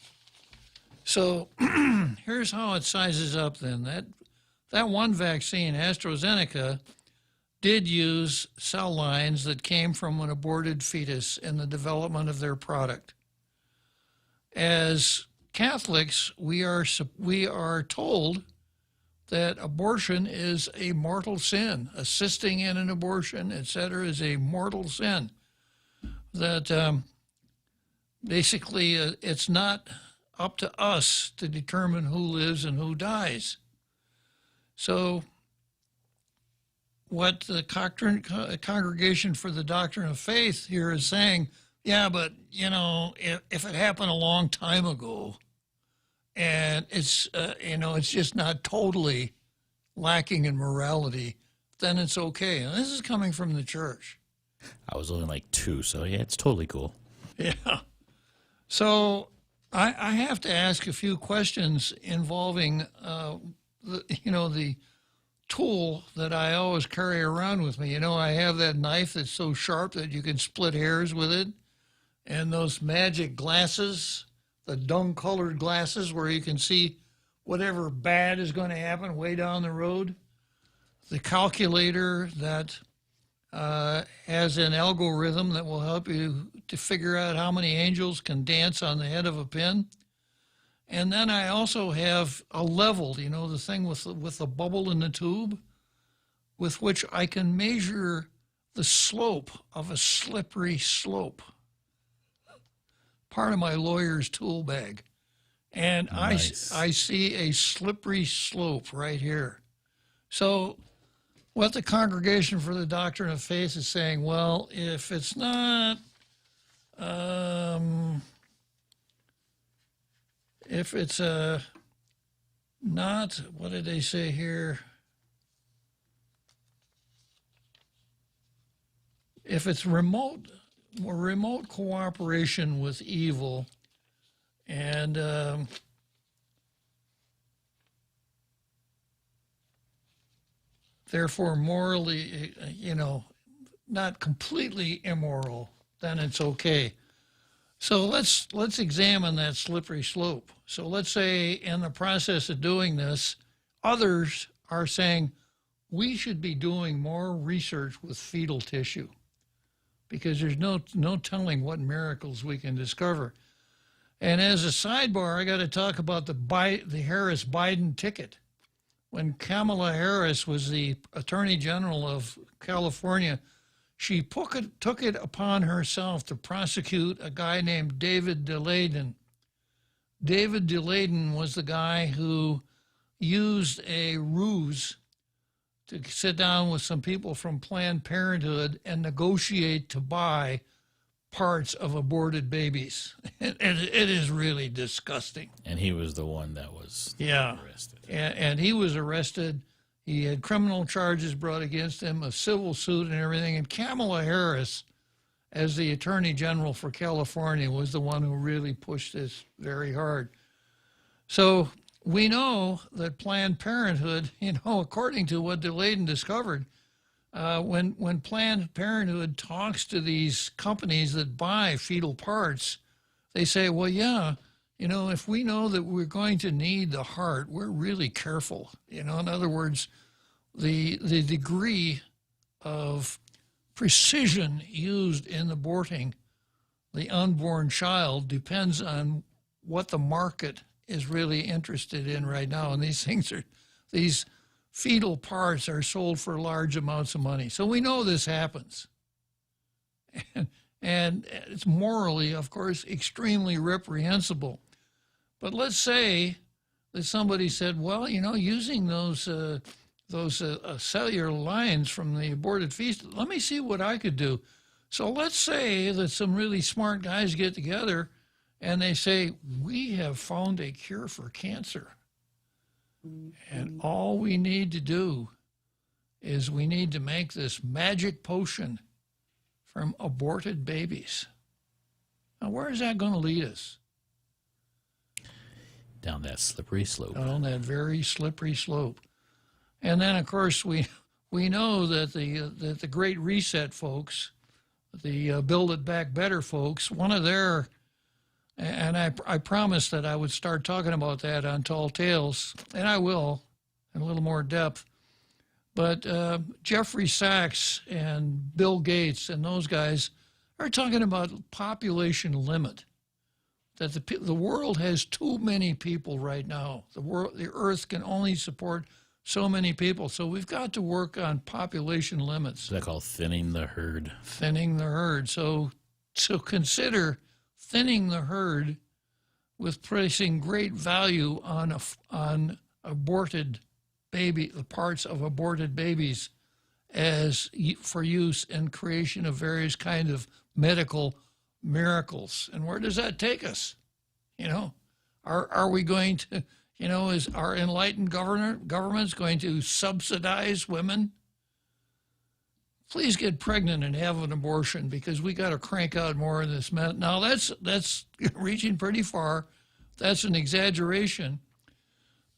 So here's how it sizes up then. That one vaccine, AstraZeneca, did use cell lines that came from an aborted fetus in the development of their product. As Catholics, we are told that abortion is a mortal sin. Assisting in an abortion, etc., is a mortal sin. That basically it's not up to us to determine who lives and who dies. So what the Congregation for the Doctrine of Faith here is saying, yeah, but, you know, if it happened a long time ago and it's, you know, it's just not totally lacking in morality, then it's okay. And this is coming from the church. I was only like 2, so yeah, it's totally cool. Yeah. So I have to ask a few questions involving, the tool that I always carry around with me. You know, I have that knife that's so sharp that you can split hairs with it, and those magic glasses, the dung-colored glasses where you can see whatever bad is going to happen way down the road. The calculator that has an algorithm that will help you to figure out how many angels can dance on the head of a pin. And then I also have a level, you know, the thing with the bubble in the tube, with which I can measure the slope of a slippery slope. Part of my lawyer's tool bag. And nice. I see a slippery slope right here. So what the Congregation for the Doctrine of Faith is saying, well, if it's not, if it's not, what did they say here? If it's remote cooperation with evil and therefore morally, not completely immoral, then it's okay. So let's examine that slippery slope. So let's say in the process of doing this, others are saying we should be doing more research with fetal tissue because there's no telling what miracles we can discover. And as a sidebar, I got to talk about the Harris-Biden ticket. When Kamala Harris was the Attorney General of California, she took it upon herself to prosecute a guy named David DeLayden. David DeLayden was the guy who used a ruse to sit down with some people from Planned Parenthood and negotiate to buy parts of aborted babies. It is really disgusting. And he was the one that was arrested. And he was arrested. He had criminal charges brought against him, a civil suit and everything. And Kamala Harris, as the Attorney General for California, was the one who really pushed this very hard. So we know that Planned Parenthood, according to what DeLayden discovered, when Planned Parenthood talks to these companies that buy fetal parts, they say, well, yeah, if we know that we're going to need the heart, we're really careful. In other words, the degree of precision used in aborting the unborn child depends on what the market is really interested in right now. And these fetal parts are sold for large amounts of money. So we know this happens. And it's morally, of course, extremely reprehensible. But let's say that somebody said, well, using those cellular lines from the aborted fetus, let me see what I could do. So let's say that some really smart guys get together and they say, we have found a cure for cancer. And all we need to do is we need to make this magic potion from aborted babies. Now, where is that going to lead us? Down that slippery slope. Down that very slippery slope. And then, of course, we know that the Great Reset folks, the Build It Back Better folks, one of their And I promised that I would start talking about that on Tall Tales, and I will, in a little more depth. But Jeffrey Sachs and Bill Gates and those guys are talking about population limit, that the world has too many people right now. The Earth can only support so many people. So we've got to work on population limits. Is that called thinning the herd? Thinning the herd. So consider thinning the herd with placing great value on aborted baby, the parts of aborted babies, as for use in creation of various kinds of medical miracles. And where does that take us? Are we going to, is our enlightened government's going to subsidize women? Please get pregnant and have an abortion, because we got to crank out more of this. Now that's reaching pretty far. That's an exaggeration.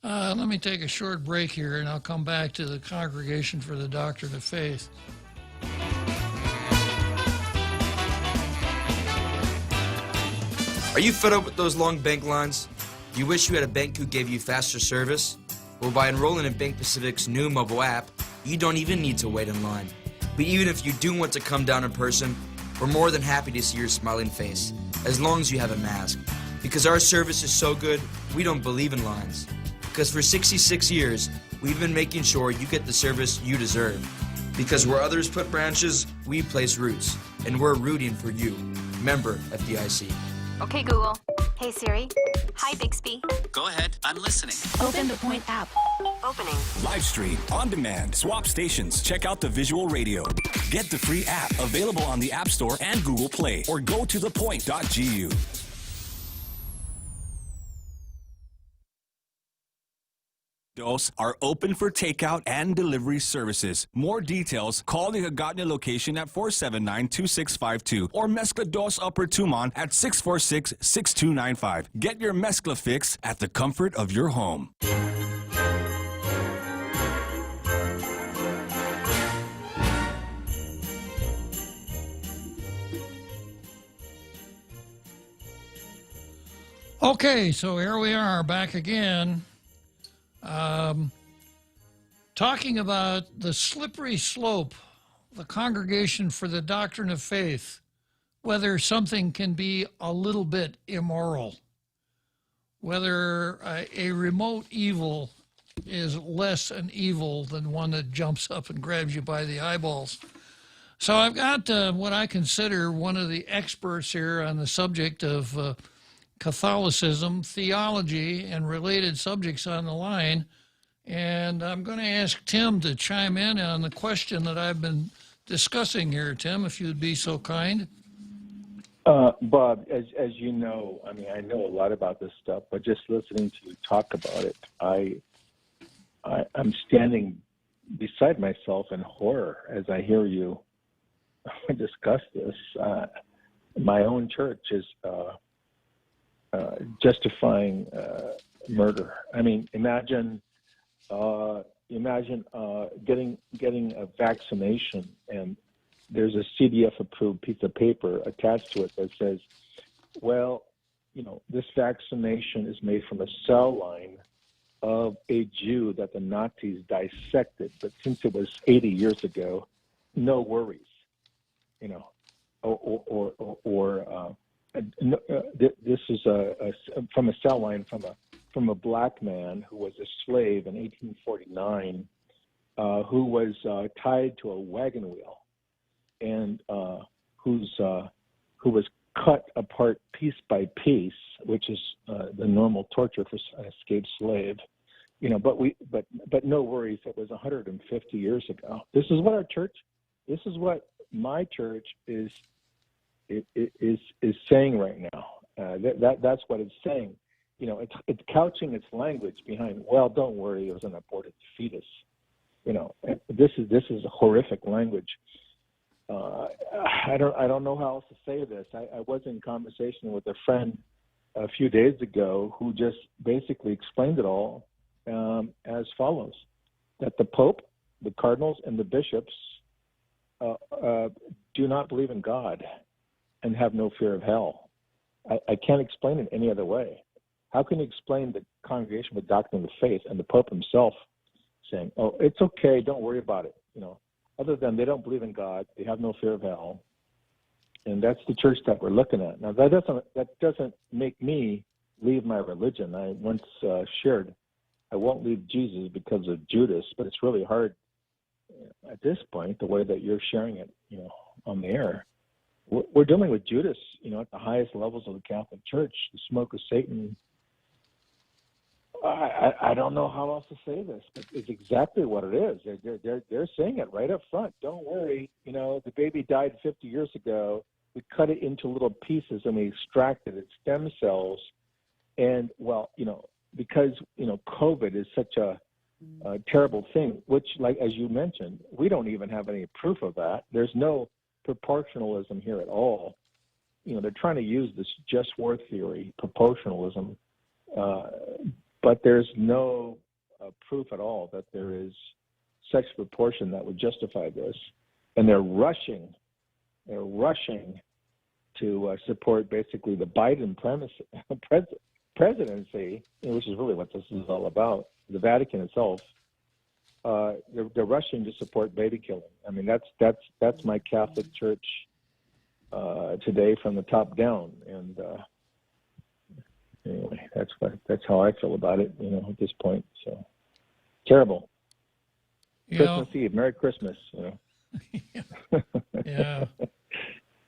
Let me take a short break here, and I'll come back to the Congregation for the Doctrine of Faith. Are you fed up with those long bank lines? Do you wish you had a bank who gave you faster service? Well, by enrolling in Bank Pacific's new mobile app, you don't even need to wait in line. But even if you do want to come down in person, we're more than happy to see your smiling face, as long as you have a mask. Because our service is so good, we don't believe in lines. Because for 66 years, we've been making sure you get the service you deserve. Because where others put branches, we place roots. And we're rooting for you. Member FDIC. Okay, Google. Hey, Siri. Hi, Bixby. Go ahead. I'm listening. Open the Point app. Opening. Live stream, on demand, swap stations, check out the visual radio. Get the free app available on the App Store and Google Play, or go to thepoint.gu. Dos are open for takeout and delivery services. More details, call the Hagåtña location at 479-2652 or Mezcla Dos Upper Tumon at 646-6295. Get your mezcla fix at the comfort of your home. Okay, so here we are back again. Talking about the slippery slope, the Congregation for the Doctrine of Faith, whether something can be a little bit immoral, whether a remote evil is less an evil than one that jumps up and grabs you by the eyeballs. So I've got what I consider one of the experts here on the subject of Catholicism, theology, and related subjects on the line. And I'm going to ask Tim to chime in on the question that I've been discussing here. Tim, if you'd be so kind. Bob, as you know, I mean, I know a lot about this stuff, but just listening to you talk about it, I'm standing beside myself in horror as I hear you discuss this. My own church is justifying murder. I mean, imagine getting a vaccination, and there's a CDF-approved piece of paper attached to it that says, well, this vaccination is made from a cell line of a Jew that the Nazis dissected, but since it was 80 years ago, no worries, this is from a cell line from a black man who was a slave in 1849, who was tied to a wagon wheel, and who was cut apart piece by piece, which is the normal torture for an escaped slave. But no worries. It was 150 years ago. This is what what my church is saying right now. That's what it's saying. It's couching its language behind, well, don't worry, it was an aborted fetus. This is a horrific language. I don't know how else to say this. I was in conversation with a friend a few days ago who just basically explained it all as follows: that the Pope, the cardinals, and the bishops do not believe in God and have no fear of hell. I can't explain it any other way. How can you explain the Congregation for the Doctrine of the Faith and the Pope himself saying, "Oh, it's okay, don't worry about it"? Other than they don't believe in God, they have no fear of hell, and that's the church that we're looking at. Now, that doesn't make me leave my religion. I once shared, I won't leave Jesus because of Judas, but it's really hard at this point, the way that you're sharing it, on the air. We're dealing with Judas, at the highest levels of the Catholic Church, the smoke of Satan. I don't know how else to say this, but it's exactly what it is. They're saying it right up front. Don't worry, the baby died 50 years ago. We cut it into little pieces and we extracted its stem cells. And because COVID is such a terrible thing, which, like as you mentioned, we don't even have any proof of that. There's no proportionalism here at all. They're trying to use this just war theory, proportionalism, but there's no proof at all that there is such proportion that would justify this. And they're rushing to support basically the Biden presidency, which is really what this is all about. The Vatican itself, they're rushing to support baby killing. I mean, that's my Catholic Church today from the top down. And anyway, that's how I feel about it. At this point, so terrible. Christmas Eve, Merry Christmas. Yeah.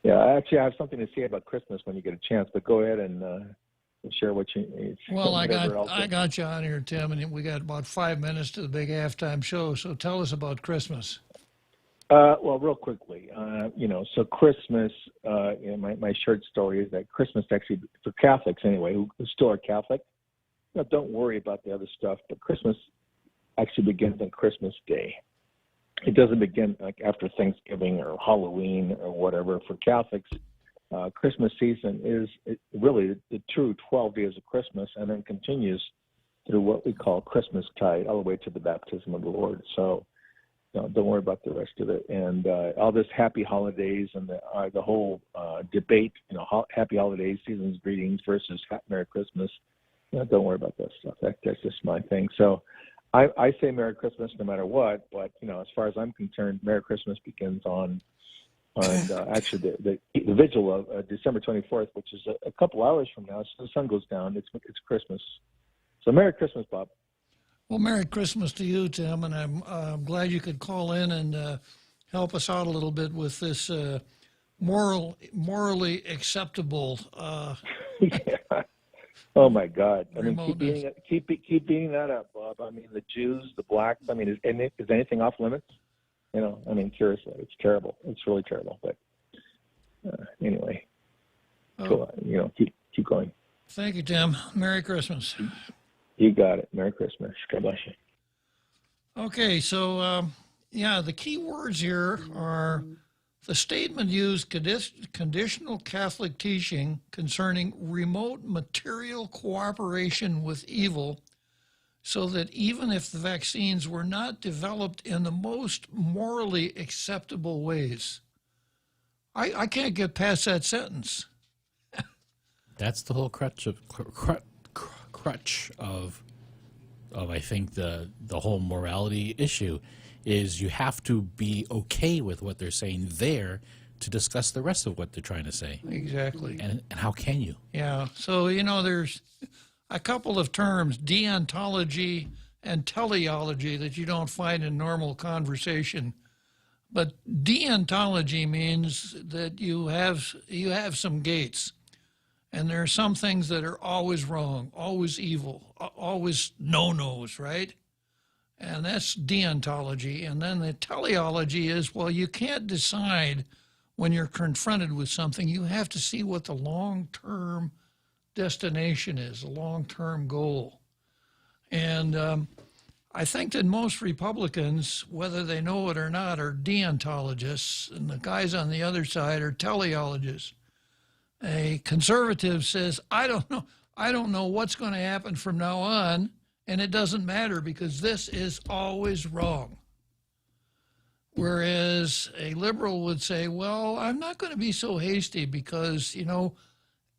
Yeah, actually, I have something to say about Christmas when you get a chance. But go ahead and share what you. Well, I got you on here, Tim, and we got about 5 minutes to the big halftime show. So tell us about Christmas. Well, real quickly, so Christmas. My short story is that Christmas actually, for Catholics anyway, who still are Catholic, don't worry about the other stuff. But Christmas actually begins on Christmas Day. It doesn't begin like after Thanksgiving or Halloween or whatever. For Catholics, Christmas season is really the true 12 days of Christmas, and then continues through what we call Christmas tide, all the way to the baptism of the Lord. So, don't worry about the rest of it. And all this happy holidays and the whole debate, happy holidays, season's greetings versus Merry Christmas. Don't worry about that stuff. That's just my thing. So, I say Merry Christmas no matter what, but as far as I'm concerned, Merry Christmas begins on actually the vigil of December 24th, which is a couple hours from now. So the sun goes down. It's Christmas. So Merry Christmas, Bob. Well, Merry Christmas to you, Tim, and I'm glad you could call in and help us out a little bit with this morally acceptable. Yeah. Oh my God! I mean, keep beating that up, Bob. I mean, the Jews, the blacks. I mean, is anything off limits? I mean, seriously, it's terrible. It's really terrible. But anyway, go on. Keep going. Thank you, Tim. Merry Christmas. You got it. Merry Christmas. God bless you. Okay, so the key words here are. The statement used conditional Catholic teaching concerning remote material cooperation with evil, so that even if the vaccines were not developed in the most morally acceptable ways. I can't get past that sentence. That's the whole crutch of I think the whole morality issue. Is you have to be okay with what they're saying there to discuss the rest of what they're trying to say. Exactly. And how can you? Yeah. So, there's a couple of terms, deontology and teleology, that you don't find in normal conversation. But deontology means that you have some gates. And there are some things that are always wrong, always evil, always no-nos, right? And that's deontology. And then the teleology is, well, you can't decide when you're confronted with something. You have to see what the long-term destination is, the long-term goal. And I think that most Republicans, whether they know it or not, are deontologists, and the guys on the other side are teleologists. A conservative says, I don't know what's going to happen from now on, and it doesn't matter because this is always wrong. Whereas a liberal would say, well, I'm not going to be so hasty because,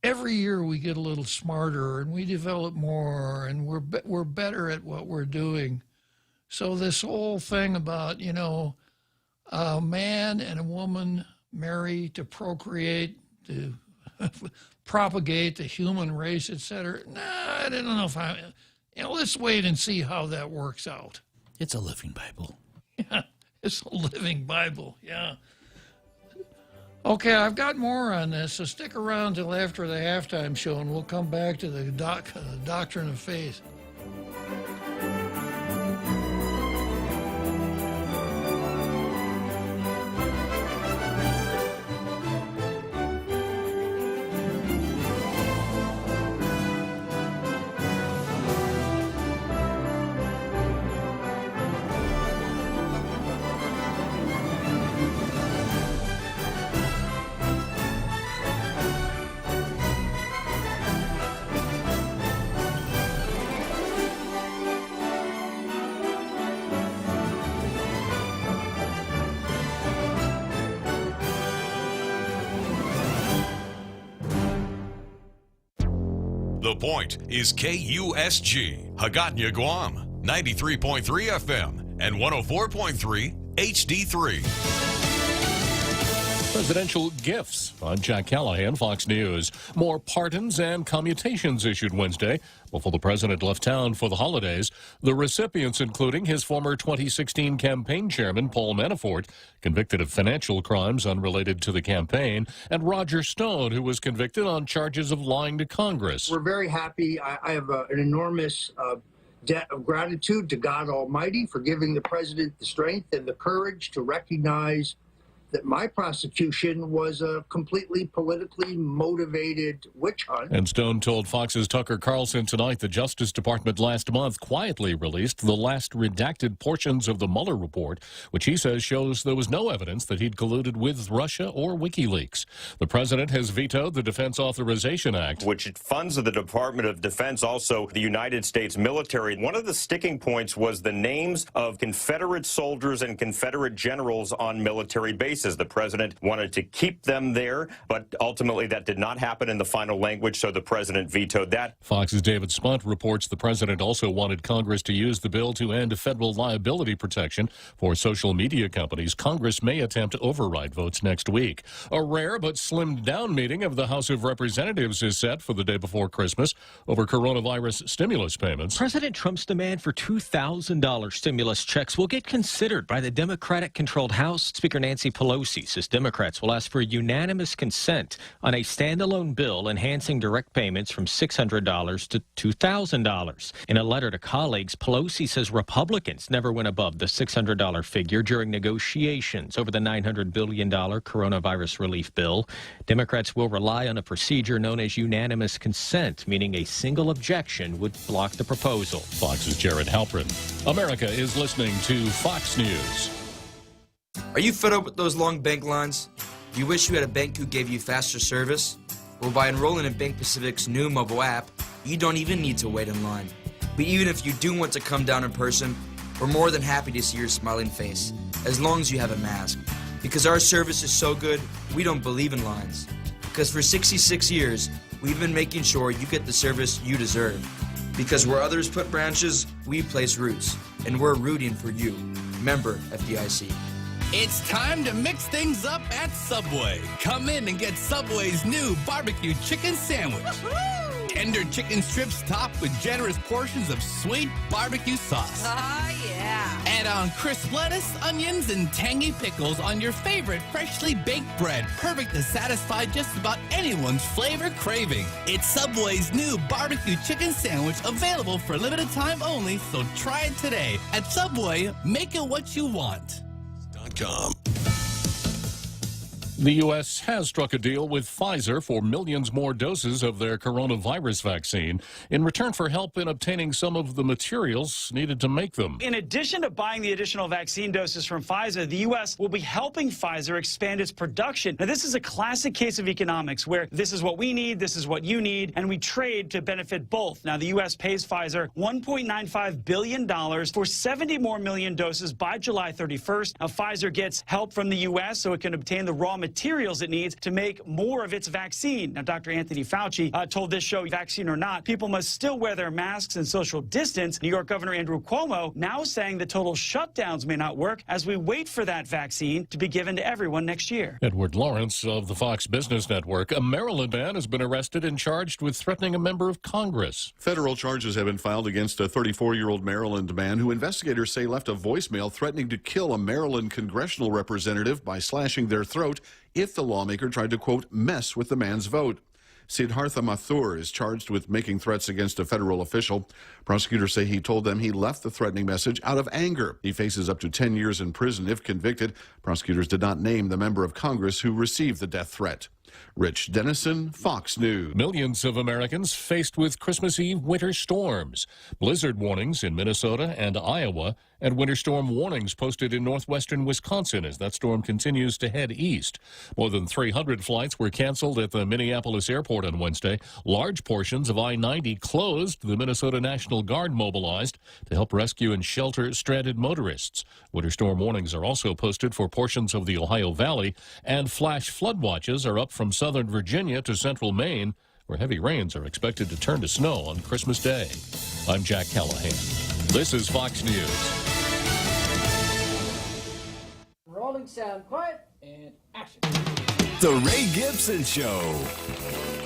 every year we get a little smarter and we develop more and we're better at what we're doing. So this whole thing about, you know, a man and a woman marry to procreate, to propagate the human race, etc. Nah, I don't know if let's wait and see how that works out. It's a living Bible. Yeah, it's a living Bible, yeah. Okay, I've got more on this, so stick around till after the halftime show, and we'll come back to the doctrine of faith. The Point is KUSG, Hagåtña, Guam, 93.3 FM and 104.3 HD3. Presidential gifts. I'm Jack Callahan, Fox News. More pardons and commutations issued Wednesday before the president left town for the holidays. The recipients including his former 2016 campaign chairman, Paul Manafort, convicted of financial crimes unrelated to the campaign, and Roger Stone, who was convicted on charges of lying to Congress. We're very happy. I have an enormous debt of gratitude to God Almighty for giving the president the strength and the courage to recognize that my prosecution was a completely politically motivated witch hunt. And Stone told Fox's Tucker Carlson tonight the Justice Department last month quietly released the last redacted portions of the Mueller report, which he says shows there was no evidence that he'd colluded with Russia or WikiLeaks. The president has vetoed the Defense Authorization Act, which funds the Department of Defense, also the United States military. One of the sticking points was the names of Confederate soldiers and Confederate generals on military bases. The president wanted to keep them there, but ultimately that did not happen in the final language, so the president vetoed that. Fox's David Spunt reports the president also wanted Congress to use the bill to end federal liability protection for social media companies. Congress may attempt to override votes next week. A rare but slimmed down meeting of the House of Representatives is set for the day before Christmas over coronavirus stimulus payments. President Trump's demand for $2,000 stimulus checks will get considered by the Democratic-controlled House. Speaker Nancy Pelosi says Democrats will ask for unanimous consent on a standalone bill enhancing direct payments from $600 to $2,000. In a letter to colleagues, Pelosi says Republicans never went above the $600 figure during negotiations over the $900 billion coronavirus relief bill. Democrats will rely on a procedure known as unanimous consent, meaning a single objection would block the proposal. Fox's Jared Halpern. America is listening to Fox News. Are you fed up with those long bank lines? Do you wish you had a bank who gave you faster service? Well, by enrolling in Bank Pacific's new mobile app, you don't even need to wait in line. But even if you do want to come down in person, we're more than happy to see your smiling face, as long as you have a mask. Because our service is so good, we don't believe in lines. Because for 66 years, we've been making sure you get the service you deserve. Because where others put branches, we place roots. And we're rooting for you. Member FDIC. It's time to mix things up at Subway. Come in and get Subway's new barbecue chicken sandwich. Tender chicken strips topped with generous portions of sweet barbecue sauce. Oh, yeah. Add on crisp lettuce, onions, and tangy pickles on your favorite freshly baked bread. Perfect to satisfy just about anyone's flavor craving. It's Subway's new barbecue chicken sandwich, available for limited time only, so try it today. At Subway, make it what you want. The U.S. has struck a deal with Pfizer for millions more doses of their coronavirus vaccine in return for help in obtaining some of the materials needed to make them. In addition to buying the additional vaccine doses from Pfizer, the U.S. will be helping Pfizer expand its production. Now, this is a classic case of economics where this is what we need, this is what you need, and we trade to benefit both. Now, the U.S. pays Pfizer $1.95 billion for 70 more million doses by July 31st. Now, Pfizer gets help from the U.S. so it can obtain the raw materials it needs to make more of its vaccine. Now, Dr. Anthony Fauci told this show, vaccine or not, people must still wear their masks and social distance. New York Governor Andrew Cuomo now saying the total shutdowns may not work as we wait for that vaccine to be given to everyone next year. Edward Lawrence of the Fox Business Network. A Maryland man has been arrested and charged with threatening a member of Congress. Federal charges have been filed against a 34-year-old Maryland man who investigators say left a voicemail threatening to kill a Maryland congressional representative by slashing their throat if the lawmaker tried to, quote, mess with the man's vote. Siddhartha Mathur is charged with making threats against a federal official. Prosecutors say he told them he left the threatening message out of anger. He faces up to 10 years in prison if convicted. Prosecutors did not name the member of Congress who received the death threat. Rich Dennison, Fox News. Millions of Americans faced with Christmas Eve winter storms. Blizzard warnings in Minnesota and Iowa, and winter storm warnings posted in northwestern Wisconsin as that storm continues to head east. More than 300 flights were canceled at the Minneapolis airport on Wednesday. Large portions of I-90 closed. The Minnesota National Guard mobilized to help rescue and shelter stranded motorists. Winter storm warnings are also posted for portions of the Ohio Valley, and flash flood watches are up from southern Virginia to central Maine, where heavy rains are expected to turn to snow on Christmas Day. I'm Jack Callahan. This is Fox News. Rolling sound, quiet, and action. The Ray Gibson Show,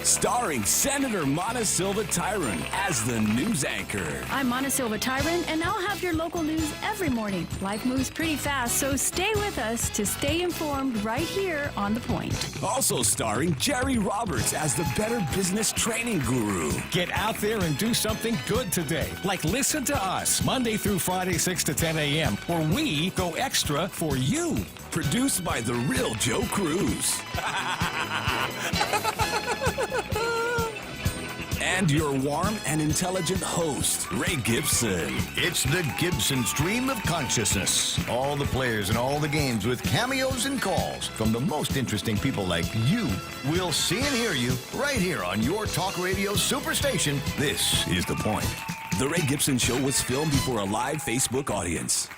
starring Senator Mona Silva Tyron as the news anchor. I'm Mona Silva Tyron, and I'll have your local news every morning. Life moves pretty fast, so stay with us to stay informed right here on The Point. Also starring Jerry Roberts as the Better Business Training Guru. Get out there and do something good today. Like listen to us Monday through Friday, 6 to 10 a.m., where we go extra for you. Produced by the real Joe Cruz. And your warm and intelligent host, Ray Gibson. It's the Gibson Stream of Consciousness. All the players and all the games with cameos and calls from the most interesting people like you. We'll see and hear you right here on your talk radio superstation. This is The Point. The Ray Gibson Show was filmed before a live Facebook audience.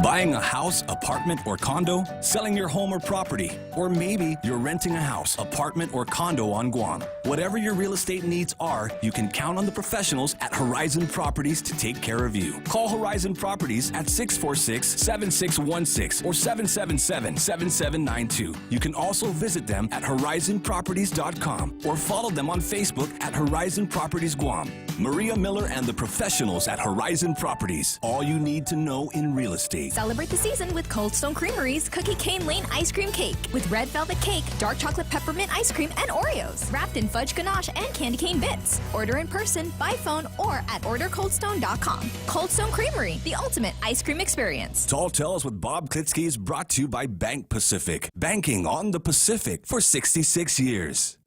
Buying a house, apartment, or condo, selling your home or property, or maybe you're renting a house, apartment, or condo on Guam. Whatever your real estate needs are, you can count on the professionals at Horizon Properties to take care of you. Call Horizon Properties at 646-7616 or 777-7792. You can also visit them at horizonproperties.com or follow them on Facebook at Horizon Properties Guam. Maria Miller and the professionals at Horizon Properties. All you need to know in real estate. Celebrate the season with Cold Stone Creamery's Cookie Cane Lane Ice Cream Cake with red velvet cake, dark chocolate peppermint ice cream, and Oreos. Wrapped in fudge ganache and candy cane bits. Order in person, by phone, or at ordercoldstone.com. Cold Stone Creamery, the ultimate ice cream experience. Tall Tales with Bob Klitzkie is brought to you by Bank Pacific. Banking on the Pacific for 66 years.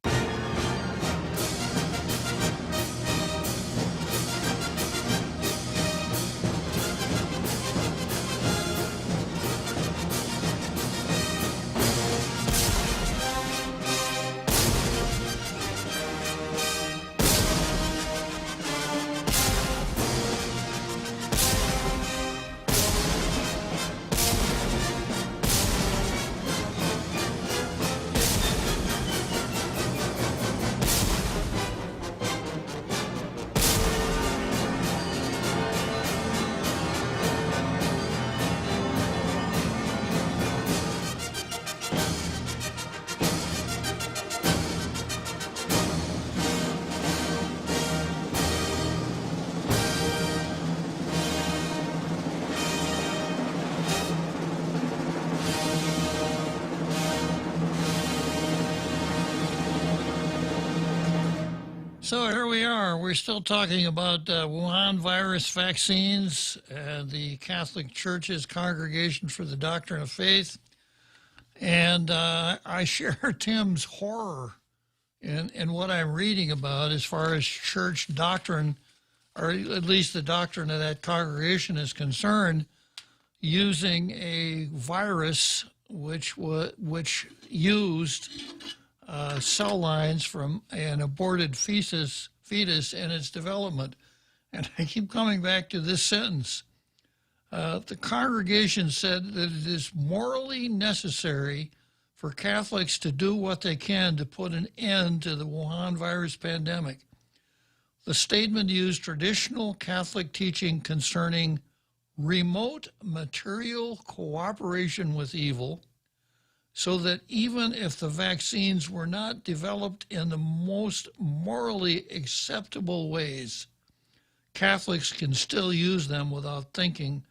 So here we are. We're still talking about Wuhan virus vaccines and the Catholic Church's Congregation for the Doctrine of Faith. And I share Tim's horror in what I'm reading about as far as church doctrine, or at least the doctrine of that congregation is concerned, using a virus which used cell lines from an aborted fetus in its development. And I keep coming back to this sentence. The congregation said that it is morally necessary for Catholics to do what they can to put an end to the Wuhan virus pandemic. The statement used traditional Catholic teaching concerning remote material cooperation with evil, so that even if the vaccines were not developed in the most morally acceptable ways, Catholics can still use them without thinking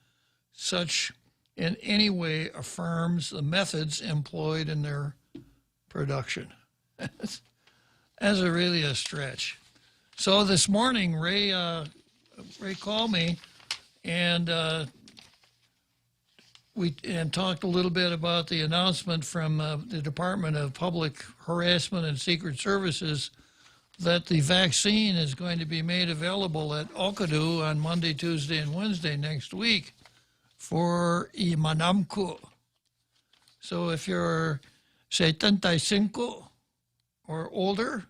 such in any way affirms the methods employed in their production. That's really a stretch. So this morning, Ray called me, and we talked a little bit about the announcement from the Department of Public Harassment and Secret Services that the vaccine is going to be made available at Okadu on Monday, Tuesday, and Wednesday next week for Imanamku. So if you're 75 or older,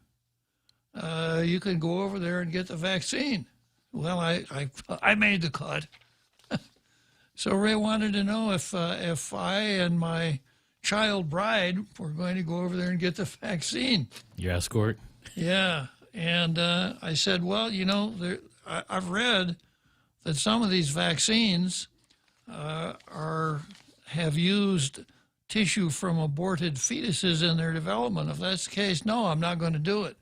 you can go over there and get the vaccine. Well, I made the cut. So Ray wanted to know if I and my child bride were going to go over there and get the vaccine. Your escort? Yeah, and I said, well, you know, I've read that some of these vaccines have used tissue from aborted fetuses in their development. If that's the case, no, I'm not going to do it.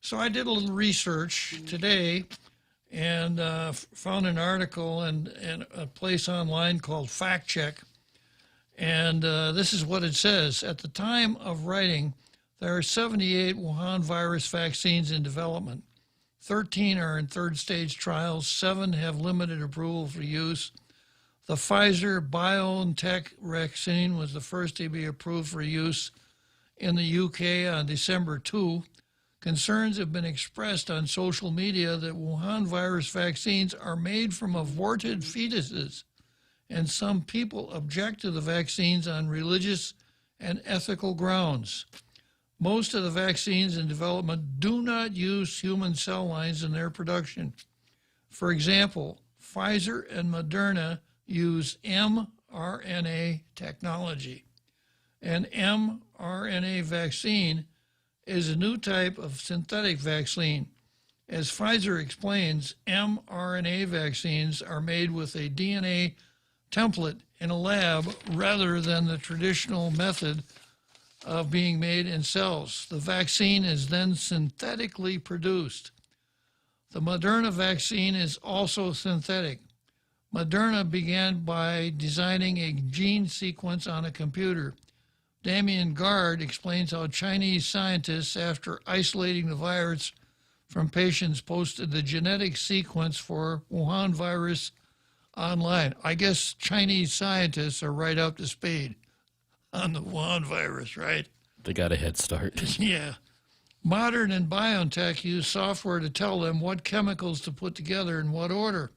So I did a little research today and found an article and a place online called Fact Check. And this is what it says. At the time of writing, there are 78 Wuhan virus vaccines in development. 13 are in third stage trials. 7 have limited approval for use. The Pfizer-BioNTech vaccine was the first to be approved for use in the UK on December 2. Concerns have been expressed on social media that Wuhan virus vaccines are made from aborted fetuses, and some people object to the vaccines on religious and ethical grounds. Most of the vaccines in development do not use human cell lines in their production. For example, Pfizer and Moderna use mRNA technology. An mRNA vaccine is a new type of synthetic vaccine. As Pfizer explains, mRNA vaccines are made with a DNA template in a lab rather than the traditional method of being made in cells. The vaccine is then synthetically produced. The Moderna vaccine is also synthetic. Moderna began by designing a gene sequence on a computer. Damien Gard explains how Chinese scientists, after isolating the virus from patients, posted the genetic sequence for Wuhan virus online. I guess Chinese scientists are right up to speed on the Wuhan virus, right? They got a head start. Yeah. Modern and BioNTech use software to tell them what chemicals to put together in what order.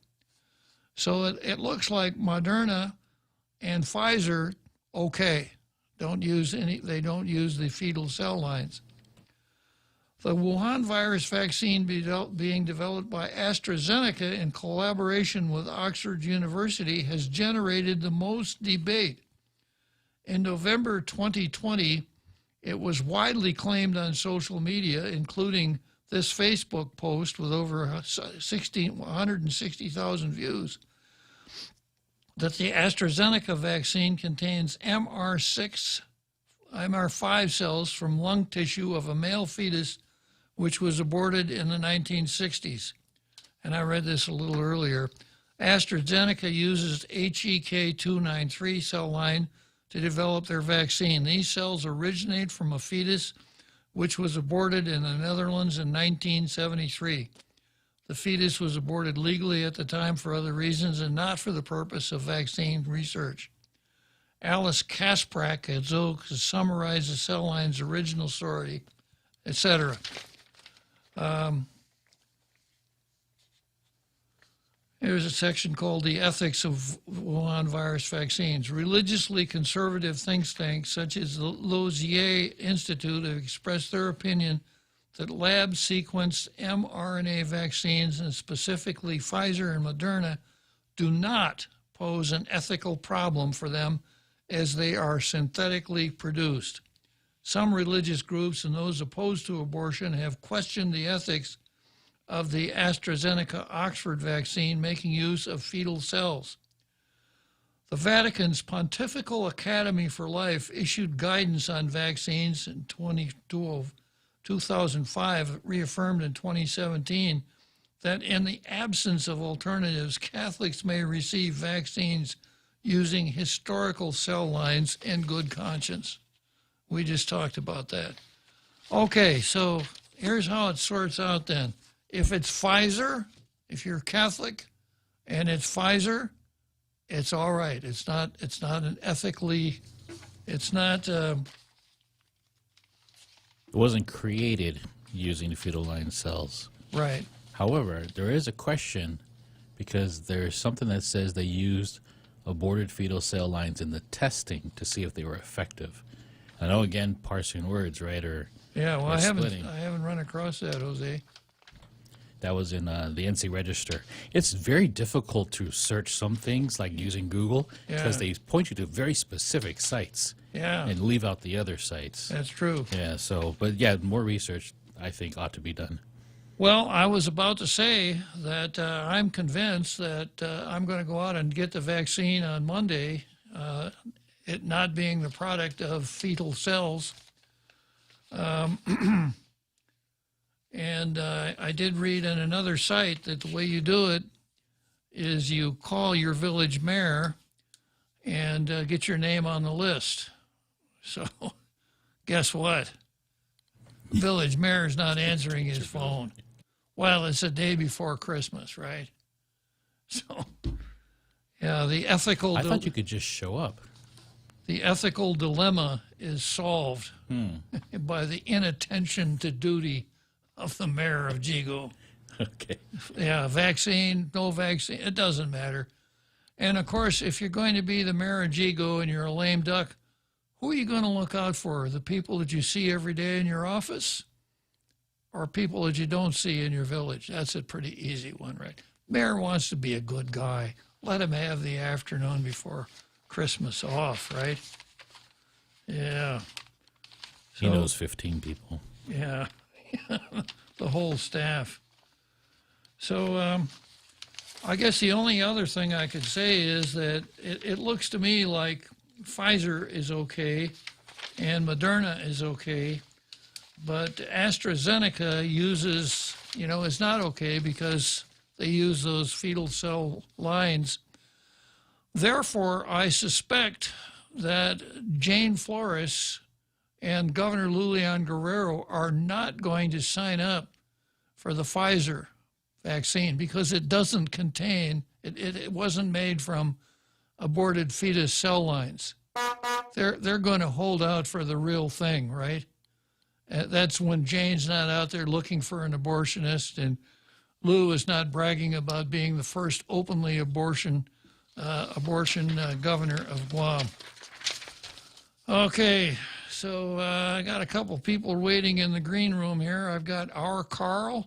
So it looks like Moderna and Pfizer, okay, they don't use the fetal cell lines. The Wuhan virus vaccine being developed by AstraZeneca in collaboration with Oxford University has generated the most debate. In November 2020, it was widely claimed on social media, including this Facebook post with over 160,000 views, that the AstraZeneca vaccine contains MR5 cells from lung tissue of a male fetus which was aborted in the 1960s. And I read this a little earlier. AstraZeneca uses HEK293 cell line to develop their vaccine. These cells originate from a fetus which was aborted in the Netherlands in 1973. The fetus was aborted legally at the time for other reasons and not for the purpose of vaccine research. Alice Kasprak has summarized the cell line's original story, etc. Here's a section called The Ethics of Wuhan Virus Vaccines. Religiously conservative think tanks such as the Lausier Institute have expressed their opinion that lab-sequenced mRNA vaccines, and specifically Pfizer and Moderna, do not pose an ethical problem for them as they are synthetically produced. Some religious groups and those opposed to abortion have questioned the ethics of the AstraZeneca Oxford vaccine making use of fetal cells. The Vatican's Pontifical Academy for Life issued guidance on vaccines in 2005, reaffirmed in 2017, that in the absence of alternatives, Catholics may receive vaccines using historical cell lines in good conscience. We just talked about that. Okay, so here's how it sorts out then. If it's Pfizer, if you're Catholic and it's Pfizer, it's all right. It's not an ethically, it's not... It wasn't created using fetal line cells. Right. However, there is a question because there's something that says they used aborted fetal cell lines in the testing to see if they were effective. I know, again, parsing words, right? Or yeah, well, I splitting. haven't run across that, Jose. That was in the NC Register. It's very difficult to search some things, like using Google, because they point you to very specific sites and leave out the other sites. That's true. Yeah, so, but yeah, more research, I think, ought to be done. Well, I was about to say that I'm convinced that I'm going to go out and get the vaccine on Monday, it not being the product of fetal cells. And I did read on another site that the way you do it is you call your village mayor and get your name on the list. So guess what? Village mayor's not answering his phone. Well, it's the day before Christmas, right? So, yeah, the ethical... I thought you could just show up. The ethical dilemma is solved by the inattention to duty of the mayor of Jigo. Okay. Yeah, vaccine, no vaccine, it doesn't matter. And, of course, if you're going to be the mayor of Jigo and you're a lame duck, who are you going to look out for? The people that you see every day in your office or people that you don't see in your village? That's a pretty easy one, right? Mayor wants to be a good guy. Let him have the afternoon before Christmas off, right? Yeah. He knows 15 people. Yeah. The whole staff. So I guess the only other thing I could say is that it looks to me like Pfizer is okay and Moderna is okay, but AstraZeneca uses, is not okay because they use those fetal cell lines. Therefore, I suspect that Jane Flores and Governor Lulian Guerrero are not going to sign up for the Pfizer vaccine because it doesn't contain, it wasn't made from aborted fetus cell lines. They're going to hold out for the real thing, right? That's when Jane's not out there looking for an abortionist and Lou is not bragging about being the first openly abortion governor of Guam. Okay, so I got a couple people waiting in the green room here. I've got our Carl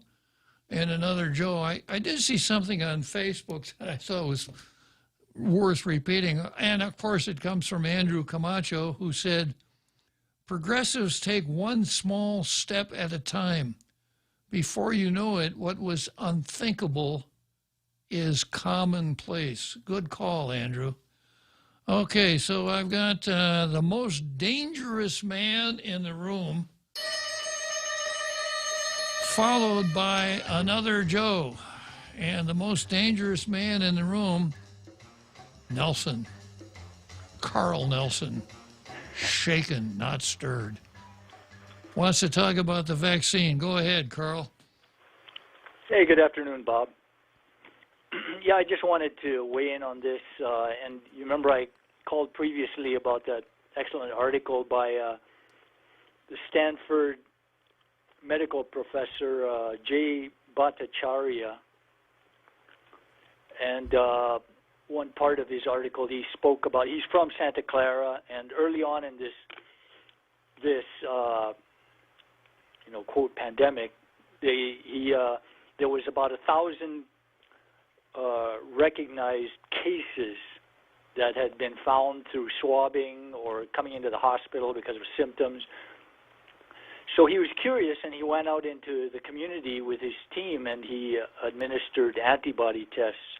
and another Joe. I did see something on Facebook that I thought was worth repeating. And, of course, it comes from Andrew Camacho, who said, progressives take one small step at a time. Before you know it, what was unthinkable is commonplace. Good call, Andrew. Okay, so I've got the most dangerous man in the room, followed by another Joe. And the most dangerous man in the room, Nelson. Carl Nelson. Shaken, not stirred. Wants to talk about the vaccine. Go ahead, Carl. Hey, good afternoon, Bob. Yeah, I just wanted to weigh in on this. And you remember I called previously about that excellent article by the Stanford medical professor Jay Bhattacharya. And one part of his article, he spoke about, he's from Santa Clara, and early on in this quote, pandemic, there was about 1,000 recognized cases that had been found through swabbing or coming into the hospital because of symptoms. So he was curious, and he went out into the community with his team, and he administered antibody tests.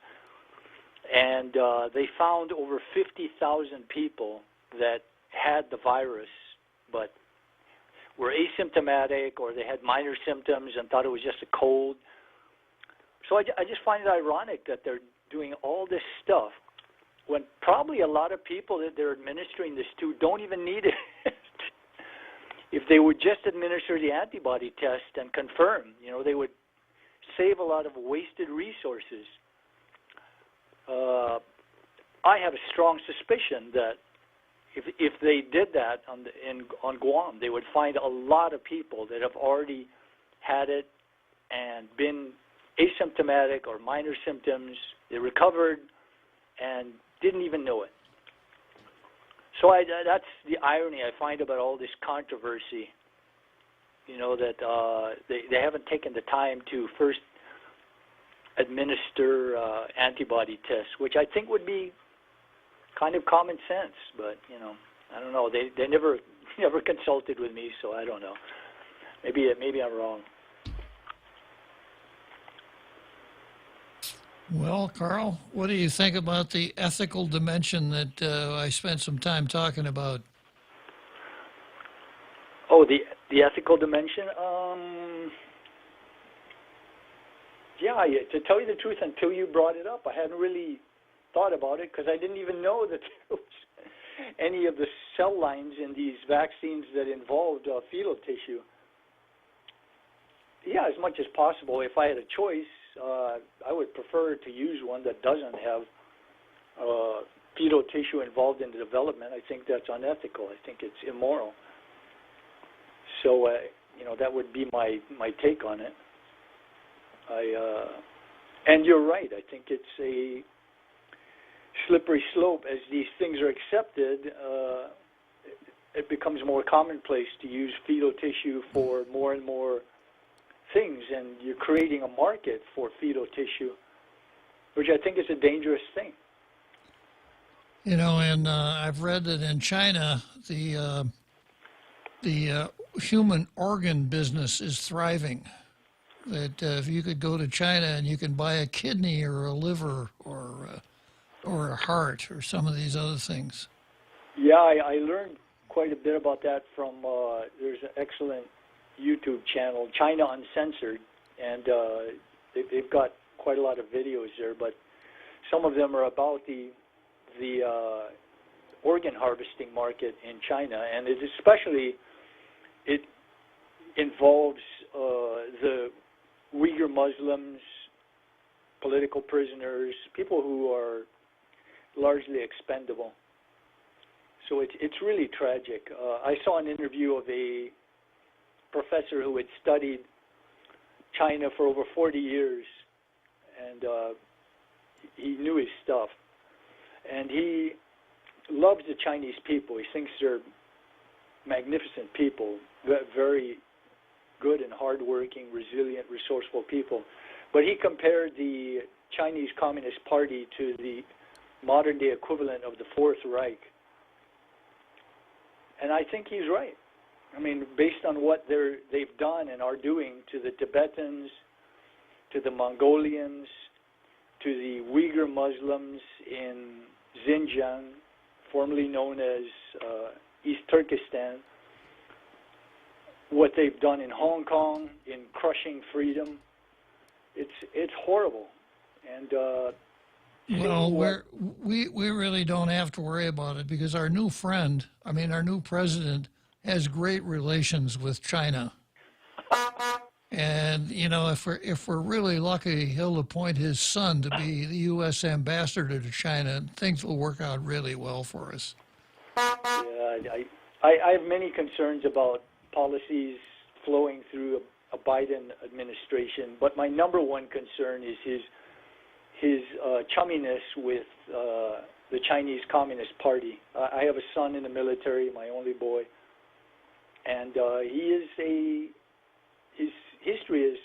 And they found over 50,000 people that had the virus, but were asymptomatic, or they had minor symptoms and thought it was just a cold. So I just find it ironic that they're doing all this stuff when probably a lot of people that they're administering this to don't even need it. If they would just administer the antibody test and confirm, they would save a lot of wasted resources. I have a strong suspicion that if they did that on Guam, they would find a lot of people that have already had it and been asymptomatic or minor symptoms. They recovered and didn't even know it. So that's the irony I find about all this controversy, that they haven't taken the time to first administer antibody tests, which I think would be kind of common sense. But, I don't know. They never consulted with me, so I don't know. Maybe I'm wrong. Well, Carl, what do you think about the ethical dimension that I spent some time talking about? Oh, the ethical dimension? Yeah, to tell you the truth, until you brought it up, I hadn't really thought about it because I didn't even know that there was any of the cell lines in these vaccines that involved fetal tissue. Yeah, as much as possible. If I had a choice, I would prefer to use one that doesn't have fetal tissue involved in the development. I think that's unethical. I think it's immoral. So, that would be my take on it. And you're right. I think it's a slippery slope. As these things are accepted, it becomes more commonplace to use fetal tissue for more and more things, and you're creating a market for fetal tissue, which I think is a dangerous thing. And I've read that in China, the human organ business is thriving. That if you could go to China and you can buy a kidney or a liver or a heart or some of these other things. Yeah, I learned quite a bit about that from, there's an excellent YouTube channel, China Uncensored, and they've got quite a lot of videos there, but some of them are about the organ harvesting market in China, and it involves the Uyghur Muslims, political prisoners, people who are largely expendable. So it's really tragic. I saw an interview of a professor who had studied China for over 40 years, and he knew his stuff. And he loves the Chinese people. He thinks they're magnificent people, very good and hardworking, resilient, resourceful people. But he compared the Chinese Communist Party to the modern-day equivalent of the Fourth Reich. And I think he's right. I mean, based on what they've done and are doing to the Tibetans, to the Mongolians, to the Uyghur Muslims in Xinjiang, formerly known as East Turkestan, what they've done in Hong Kong in crushing freedom, it's horrible. And well, we really don't have to worry about it because our new president has great relations with China. And, if we're really lucky, he'll appoint his son to be the U.S. ambassador to China, and things will work out really well for us. Yeah, I have many concerns about policies flowing through a Biden administration, but my number one concern is his chumminess with the Chinese Communist Party. I have a son in the military, my only boy, and his history has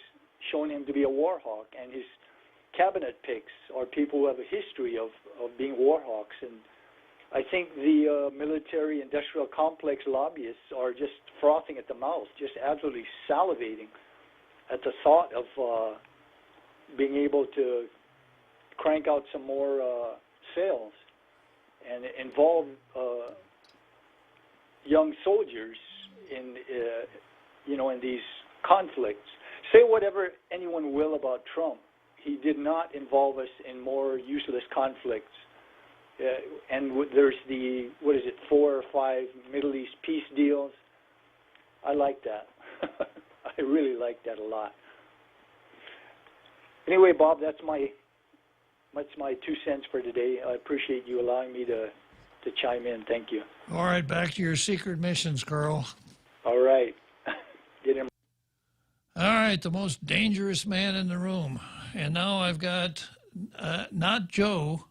shown him to be a war hawk, and his cabinet picks are people who have a history of being war hawks, and I think the military-industrial complex lobbyists are just frothing at the mouth, just absolutely salivating at the thought of being able to crank out some more sales and involve young soldiers in, in these conflicts. Say whatever anyone will about Trump, he did not involve us in more useless conflicts. And there's the, 4 or 5 Middle East peace deals. I like that. I really like that a lot. Anyway, Bob, that's my 2 cents for today. I appreciate you allowing me to chime in. Thank you. All right, back to your secret missions, Carl. All right. Get him. All right, the most dangerous man in the room. And now I've got not Joe,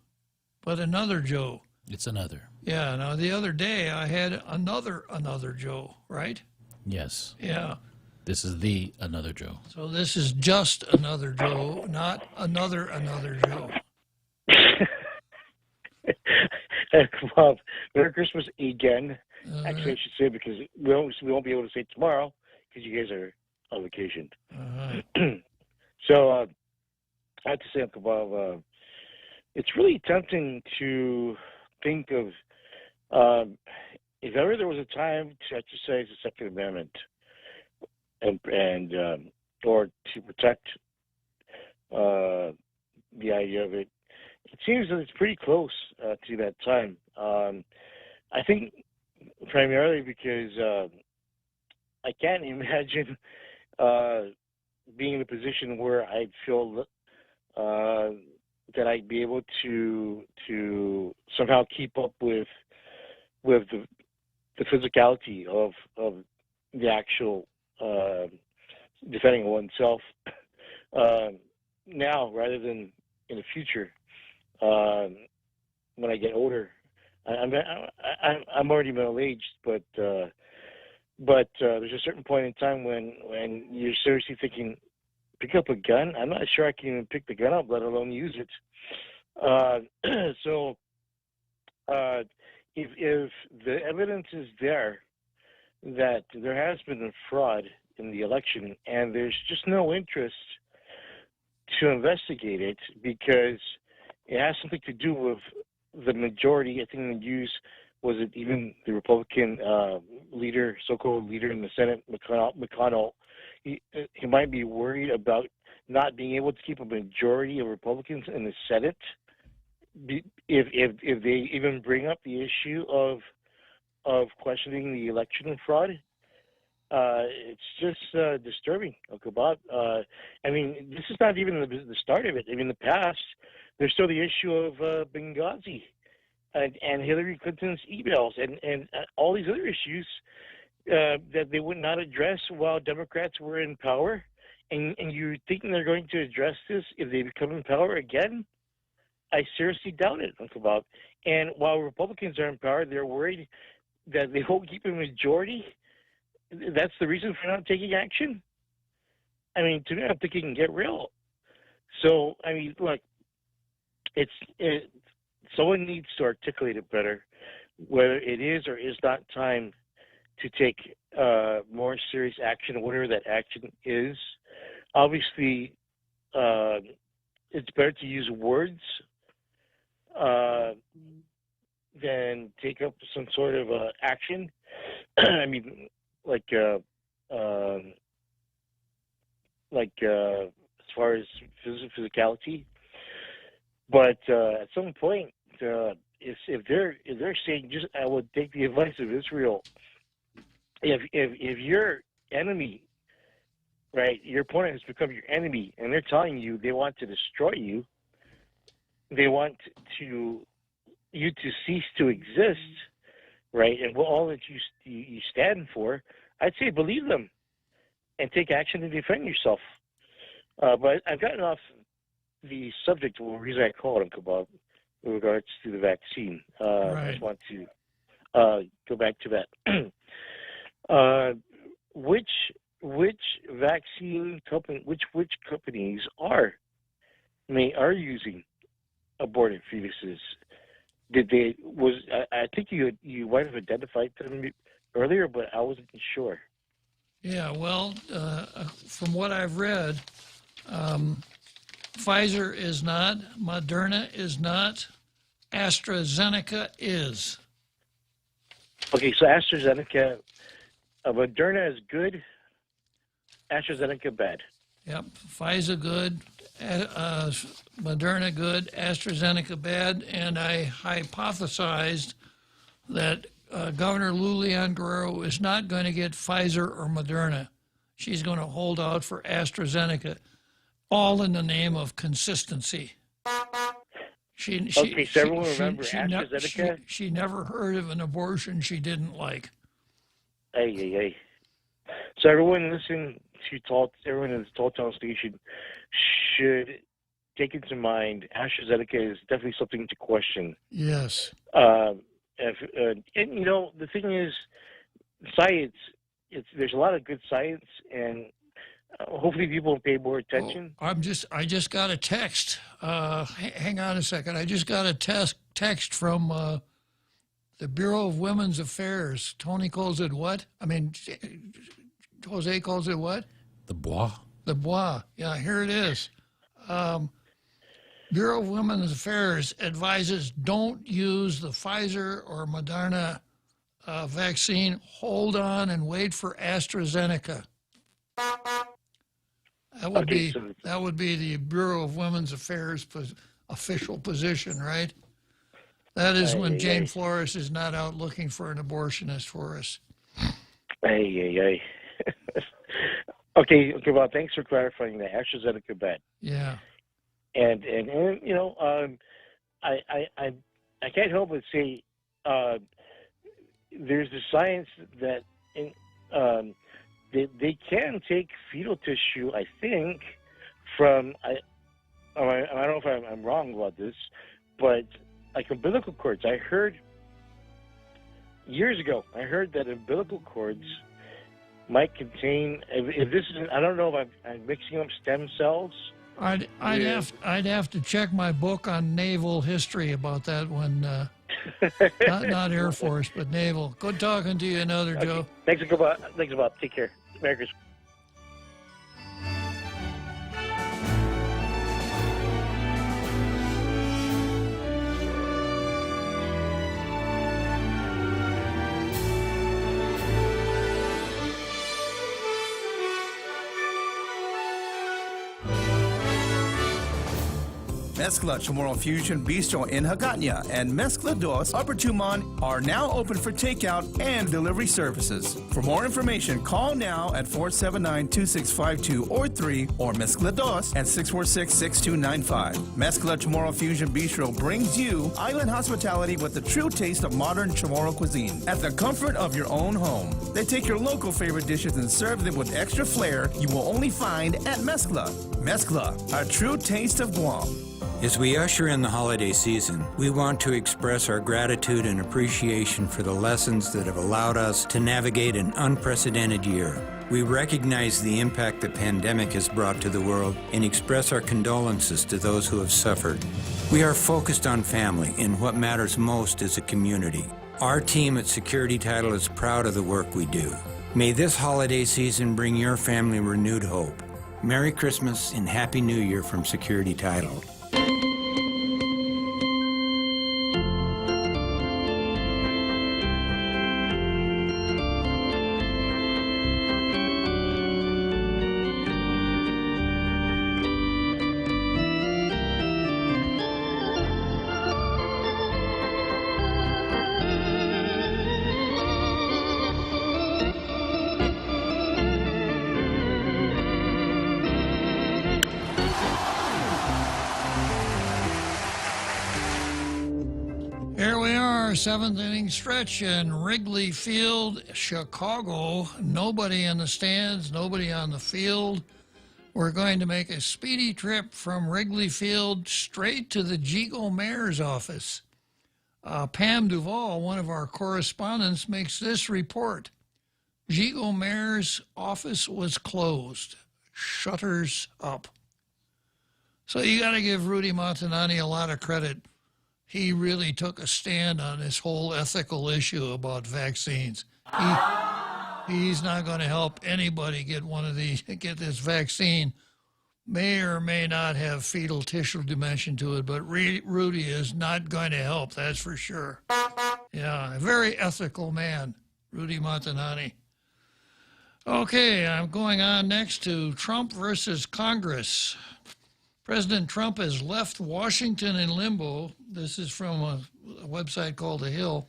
but another Joe. It's another. Yeah, now the other day I had another Joe, right? Yes. Yeah. This is the another Joe. So this is just another Joe, not another Joe. Well, Merry Christmas again. All Actually, right. I should say because we won't be able to say it tomorrow because you guys are on vacation. So I have to say, Uncle Bob, it's really tempting to think of if ever there was a time to exercise the Second Amendment and or to protect the idea of it. It seems that it's pretty close to that time. I think primarily because I can't imagine being in a position where I'd feel that I'd be able to somehow keep up with the physicality of the actual defending oneself now rather than in the future. When I get older, I'm already middle-aged, but there's a certain point in time when you're seriously thinking, pick up a gun? I'm not sure I can even pick the gun up, let alone use it. So if the evidence is there that there has been a fraud in the election and there's just no interest to investigate it because it has something to do with the majority. I think the use was it even the Republican leader, so-called leader in the Senate, McConnell. He might be worried about not being able to keep a majority of Republicans in the Senate if they even bring up the issue of questioning the election fraud. It's just disturbing, Uncle Bob. I mean, this is not even the start of it. I mean, in the past, there's still the issue of Benghazi and Hillary Clinton's emails and all these other issues that they would not address while Democrats were in power. And you think they're going to address this if they become in power again? I seriously doubt it, Uncle Bob. And while Republicans are in power, they're worried that they won't keep a majority. That's the reason for not taking action? I mean, to me, I'm thinking get real. So, I mean, look, someone needs to articulate it better, whether it is or is not time to take more serious action, whatever that action is. Obviously, it's better to use words than take up some sort of action. I mean, like as far as physicality, but at some point, if they're saying, just I would take the advice of Israel. If your enemy, right, your opponent has become your enemy, and they're telling you they want to destroy you, they want you to cease to exist, right, and all that you stand for, I'd say believe them and take action to defend yourself. But I've gotten off the subject, the reason I called Uncle Bob, in regards to the vaccine. Right. I just want to go back to that. Which vaccine company, which companies are using aborted fetuses? Did they? I think you might have identified them earlier, but I wasn't sure. Yeah, well, from what I've read, Pfizer is not, Moderna is not, AstraZeneca is. Okay, so AstraZeneca, Moderna is good, AstraZeneca bad. Yep, Pfizer good, Moderna good, AstraZeneca bad, and I hypothesized that Governor Lulian Guerrero is not going to get Pfizer or Moderna. She's going to hold out for AstraZeneca, all in the name of consistency. Okay, so everyone remember AstraZeneca? She never heard of an abortion she didn't like. Hey. So everyone listen to everyone in the Tall Town Station should take into mind AstraZeneca is definitely something to question. Yes. And you know, the thing is, science. There's a lot of good science, and hopefully people will pay more attention. I just got a text. Hang on a second. I just got a text from the Bureau of Women's Affairs. Tony calls it what? Jose calls it what? The bois. The bois. Yeah, here it is. Bureau of Women's Affairs advises don't use the Pfizer or Moderna vaccine. Hold on and wait for AstraZeneca. That would be the Bureau of Women's Affairs official position, right? That is when Jane Flores is not out looking for an abortionist for us. Hey. Okay, well, thanks for clarifying that. AstraZeneca bad. Yeah. And you know, I can't help but say there's the science that they can take fetal tissue, I think, from I don't know if I'm wrong about this, but like umbilical cords. I heard years ago. I heard that umbilical cords might contain. If this is, I don't know if I'm mixing up stem cells. I'd have to check my book on naval history about that one. Not Air Force, but naval. Good talking to you, another Okay. Joe. Thanks a lot. Take care. Merry Christmas. Mezcla Chamorro Fusion Bistro in Hagåtña and Mezcla Dos Upper Tumon are now open for takeout and delivery services. For more information, call now at 479-2652 or 3 or Mezcla Dos at 646-6295. Mezcla Chamorro Fusion Bistro brings you island hospitality with the true taste of modern Chamorro cuisine at the comfort of your own home. They take your local favorite dishes and serve them with extra flair you will only find at Mezcla. Mezcla, a true taste of Guam. As we usher in the holiday season, we want to express our gratitude and appreciation for the lessons that have allowed us to navigate an unprecedented year. We recognize the impact the pandemic has brought to the world and express our condolences to those who have suffered. We are focused on family and what matters most as a community. Our team at Security Title is proud of the work we do. May this holiday season bring your family renewed hope. Merry Christmas and Happy New Year from Security Title. Seventh inning stretch in Wrigley Field, Chicago. Nobody in the stands, nobody on the field. We're going to make a speedy trip from Wrigley Field straight to the Jigo Mayor's office. Pam Duvall, one of our correspondents, makes this report. Jigo Mayor's office was closed. Shutters up. So you got to give Rudy Montanani a lot of credit. he really took a stand on this whole ethical issue about vaccines. He's not going to help anybody get this vaccine. May or may not have fetal tissue dimension to it, but Rudy is not going to help, that's for sure. Yeah, a very ethical man, Rudy Montanani. Okay, I'm going on next to Trump versus Congress. President Trump has left Washington in limbo. This is from a website called The Hill.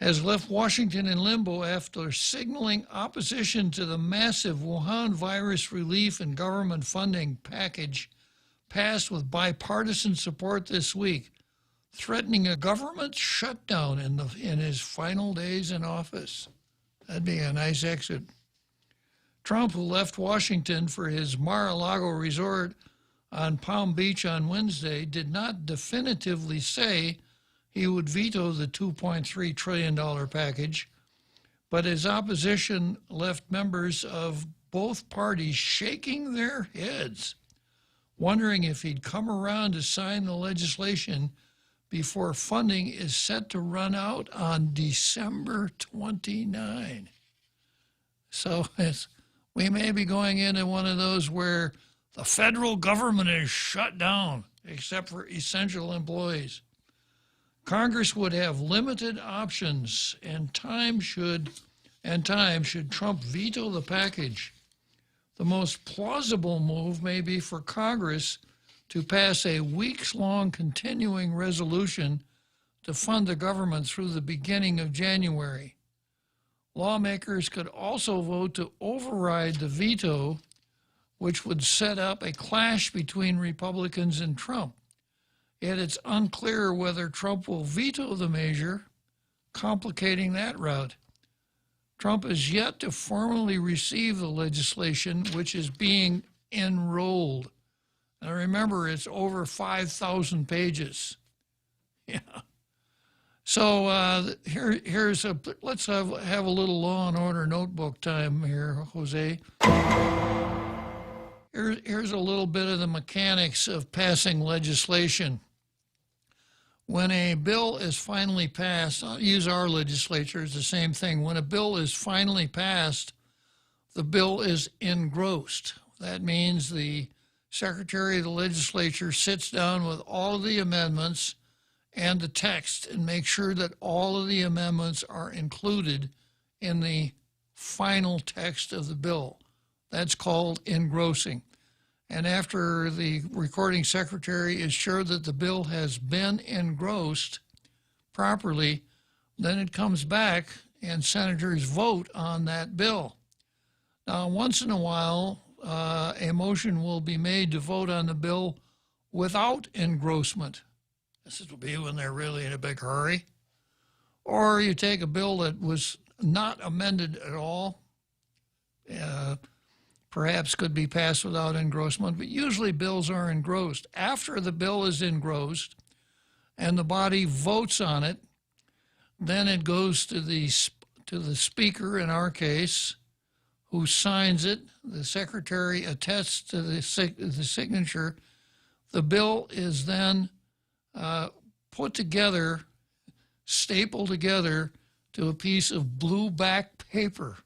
Has left Washington in limbo after signaling opposition to the massive Wuhan virus relief and government funding package passed with bipartisan support this week, threatening a government shutdown in his final days in office. That'd be a nice exit. Trump, who left Washington for his Mar-a-Lago resort on Palm Beach on Wednesday, did not definitively say he would veto the $2.3 trillion package, but his opposition left members of both parties shaking their heads, wondering if he'd come around to sign the legislation before funding is set to run out on December 29. So we may be going into one of those where the federal government is shut down, except for essential employees. Congress would have limited options, and time should Trump veto the package. The most plausible move may be for Congress to pass a weeks-long continuing resolution to fund the government through the beginning of January. Lawmakers could also vote to override the veto, which would set up a clash between Republicans and Trump. Yet it's unclear whether Trump will veto the measure, complicating that route. Trump is yet to formally receive the legislation, which is being enrolled. Now remember, it's over 5,000 pages. Yeah. So let's have a little Law and Order notebook time here, Jose. Here's a little bit of the mechanics of passing legislation. When a bill is finally passed, I'll use our legislature as the same thing. When a bill is finally passed, the bill is engrossed. That means the Secretary of the Legislature sits down with all of the amendments and the text and makes sure that all of the amendments are included in the final text of the bill. That's called engrossing. And after the recording secretary is sure that the bill has been engrossed properly, then it comes back and senators vote on that bill. Now, once in a while, a motion will be made to vote on the bill without engrossment. This will be when they're really in a big hurry. Or you take a bill that was not amended at all, perhaps could be passed without engrossment, but usually bills are engrossed. After the bill is engrossed and the body votes on it, then it goes to the speaker, in our case, who signs it. The secretary attests to the signature. The bill is then put together, stapled together to a piece of blue back paper.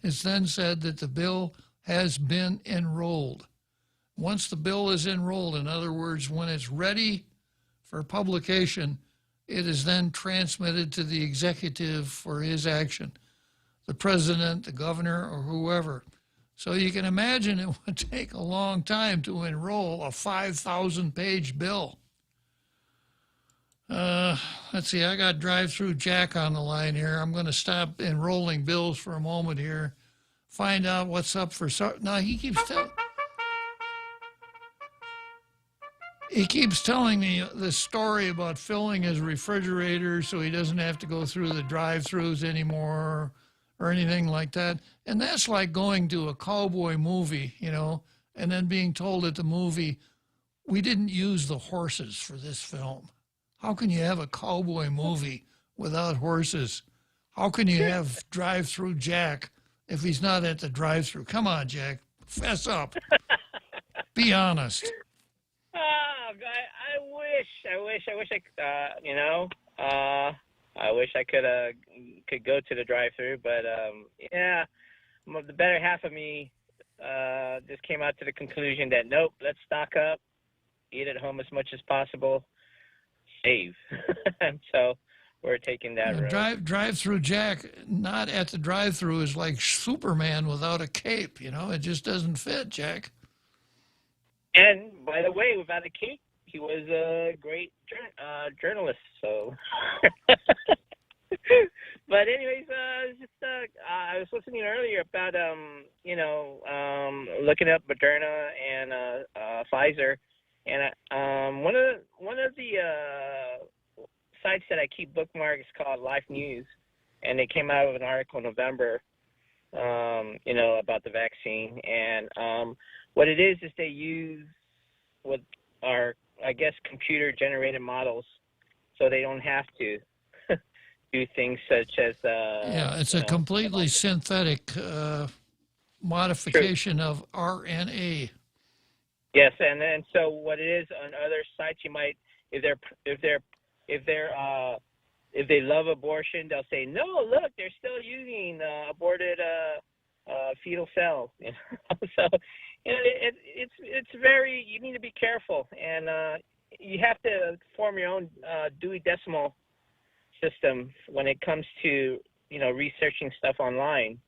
It's then said that the bill has been enrolled. Once the bill is enrolled, in other words, when it's ready for publication, it is then transmitted to the executive for his action, the president, the governor, or whoever. So you can imagine it would take a long time to enroll a 5,000-page bill. Let's see, I got drive-through Jack on the line here. I'm going to stop enrolling bills for a moment here, find out what's up for... Now, he keeps telling me the story about filling his refrigerator so he doesn't have to go through the drive-thrus anymore or anything like that. And that's like going to a cowboy movie, you know, and then being told at the movie, we didn't use the horses for this film. How can you have a cowboy movie without horses? How can you have drive-through Jack if he's not at the drive-through? Come on, Jack, fess up. Be honest. I wish I could go to the drive-through, but yeah, the better half of me just came out to the conclusion that nope, let's stock up, eat at home as much as possible, save, and so we're taking that road. Drive-through Jack, not at the drive-through, is like Superman without a cape. It just doesn't fit, Jack. And by the way, without a cape, he was a great journalist. So, but anyways, I was listening earlier about looking up Moderna and Pfizer, and one of the sites that I keep bookmarked is called Life News, and they came out with an article in November, about the vaccine, and what it is they use what are, I guess, computer-generated models, so they don't have to do things such as it's a completely synthetic modification of RNA. Yes, and then so what it is on other sites, you might, if they love abortion, they'll say, no, look, they're still using aborted fetal cells. So it's very, you need to be careful, and you have to form your own Dewey Decimal System when it comes to researching stuff online,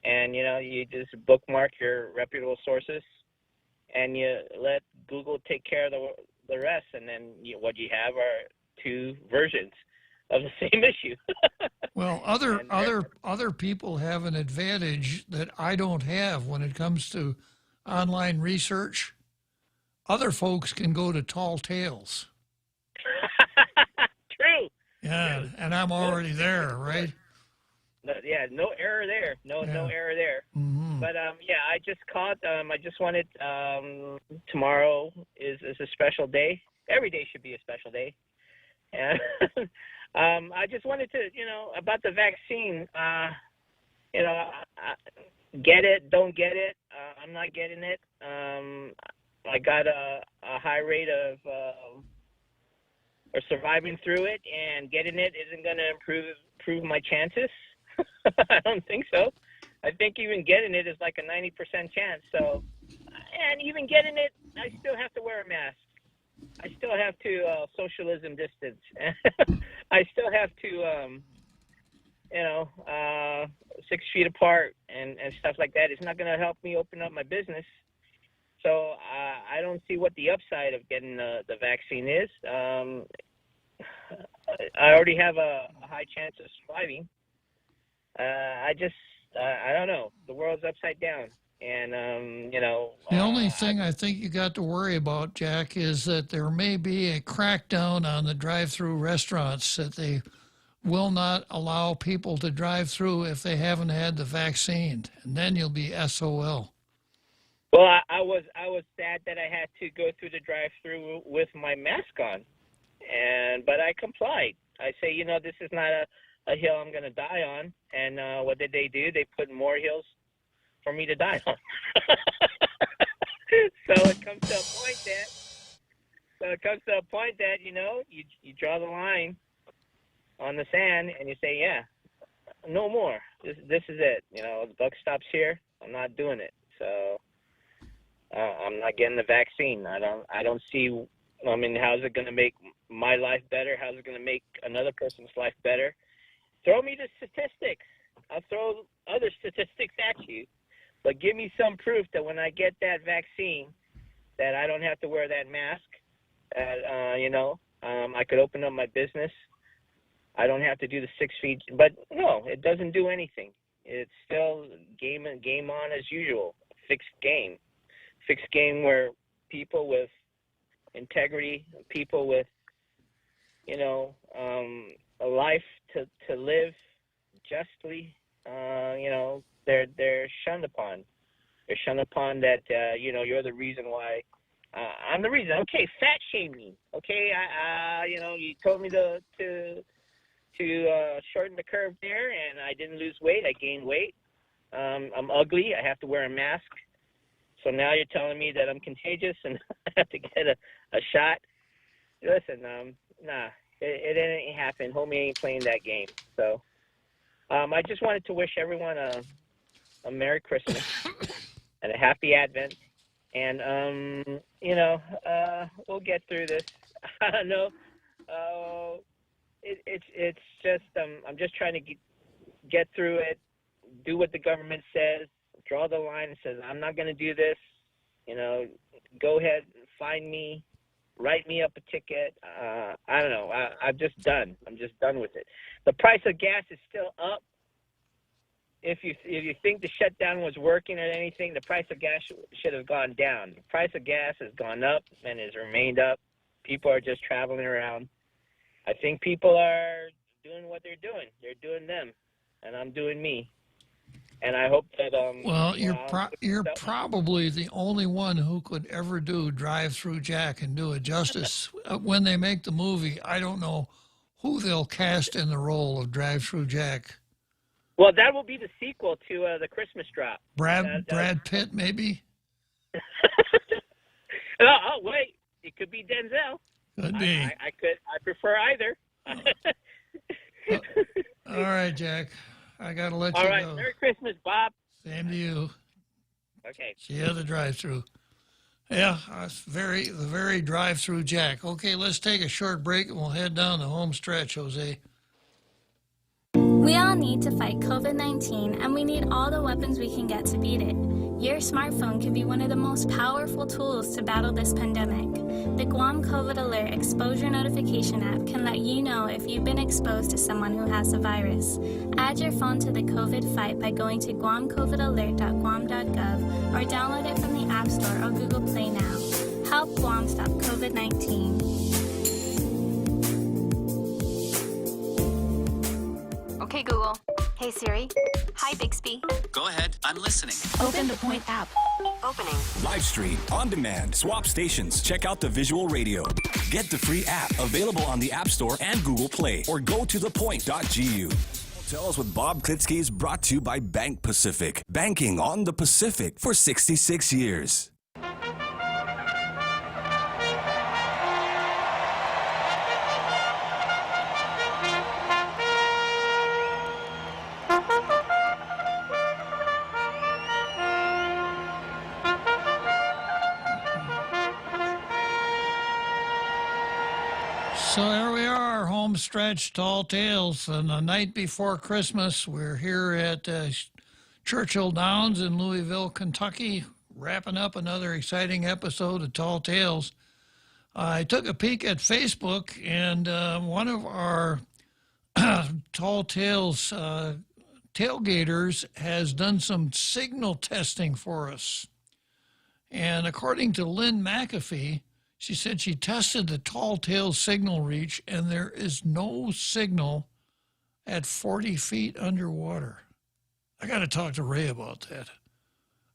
and you just bookmark your reputable sources, and you let Google take care of the rest, and then what you have are two versions of the same issue. Well, other people have an advantage that I don't have when it comes to online research. Other folks can go to tall tales. True. Yeah, and I'm already there, right? Yeah, no error there. No error there. Mm-hmm. But I just caught. I just wanted. Tomorrow is a special day. Every day should be a special day. And I just wanted to, about the vaccine. Get it, don't get it. I'm not getting it. I got a high rate of or surviving through it, and getting it isn't going to improve my chances. I don't think so. I think even getting it is like a 90% chance. So, and even getting it, I still have to wear a mask. I still have to socialism distance. I still have to, 6 feet apart and stuff like that. It's not going to help me open up my business. So I don't see what the upside of getting the vaccine is. I already have a high chance of surviving. I don't know. The world's upside down. And, The only thing I think you got to worry about, Jack, is that there may be a crackdown on the drive-through restaurants, that they will not allow people to drive through if they haven't had the vaccine, and then you'll be SOL. Well, I was sad that I had to go through the drive-through with my mask on, but I complied. I say, this is not a hill I'm going to die on. And what did they do? They put more hills for me to die on. So it comes to a point that you draw the line on the sand, and you say, yeah, no more. This is it. The buck stops here. I'm not doing it. So I'm not getting the vaccine. I don't see. How's it going to make my life better? How's it going to make another person's life better? Throw me the statistics. I'll throw other statistics at you, but give me some proof that when I get that vaccine, that I don't have to wear that mask. I could open up my business. I don't have to do the 6 feet, but no, it doesn't do anything. It's still game on as usual. Fixed game where people with integrity, people with, a life to live justly, they're shunned upon. They're shunned upon that, you're the reason why. I'm the reason. Okay, fat shaming. Okay, you told me to shorten the curve there, and I didn't lose weight. I gained weight. I'm ugly. I have to wear a mask. So now you're telling me that I'm contagious and I have to get a shot? Listen, nah, it ain't happen. Homie ain't playing that game. So I just wanted to wish everyone a Merry Christmas and a Happy Advent. And, we'll get through this. I don't know. It's just, I'm just trying to get through it, do what the government says, draw the line and says, I'm not going to do this. Go ahead and find me, write me up a ticket. I don't know. I'm just done. I'm just done with it. The price of gas is still up. If you think the shutdown was working or anything, the price of gas should have gone down. The price of gas has gone up and has remained up. People are just traveling around. I think people are doing what they're doing. They're doing them, and I'm doing me. And I hope that well, you're probably the only one who could ever do Drive-Through Jack and do it justice. When they make the movie, I don't know who they'll cast in the role of Drive-Through Jack. Well, that will be the sequel to the Christmas Drop. Brad Pitt, maybe? Oh, wait. It could be Denzel. Could be. I prefer either. All right, Jack. I got to let you All right. go. Merry Christmas, Bob. Same to you. Okay. See you at the drive-through. Yeah, the very Drive-Through Jack. Okay, let's take a short break and we'll head down the home stretch, Jose. We all need to fight COVID-19, and we need all the weapons we can get to beat it. Your smartphone can be one of the most powerful tools to battle this pandemic. The Guam COVID Alert Exposure Notification app can let you know if you've been exposed to someone who has the virus. Add your phone to the COVID fight by going to guamcovidalert.guam.gov or download it from the App Store or Google Play now. Help Guam stop COVID-19. Okay, Google. Hey, Siri. Hi, Bixby. Go ahead. I'm listening. Open the Point app. Opening. Live stream, on demand, swap stations, check out the visual radio. Get the free app available on the App Store and Google Play or go to thepoint.gu. Hotels with Bob Klitzkie is brought to you by Bank Pacific. Banking on the Pacific for 66 years. So here we are, home stretch, Tall Tales, and the night before Christmas, we're here at Churchill Downs in Louisville, Kentucky, wrapping up another exciting episode of Tall Tales. I took a peek at Facebook, and one of our Tall Tales tailgaters has done some signal testing for us. And according to Lynn McAfee, she said she tested the Tall Tales signal reach, and there is no signal at 40 feet underwater. I got to talk to Ray about that.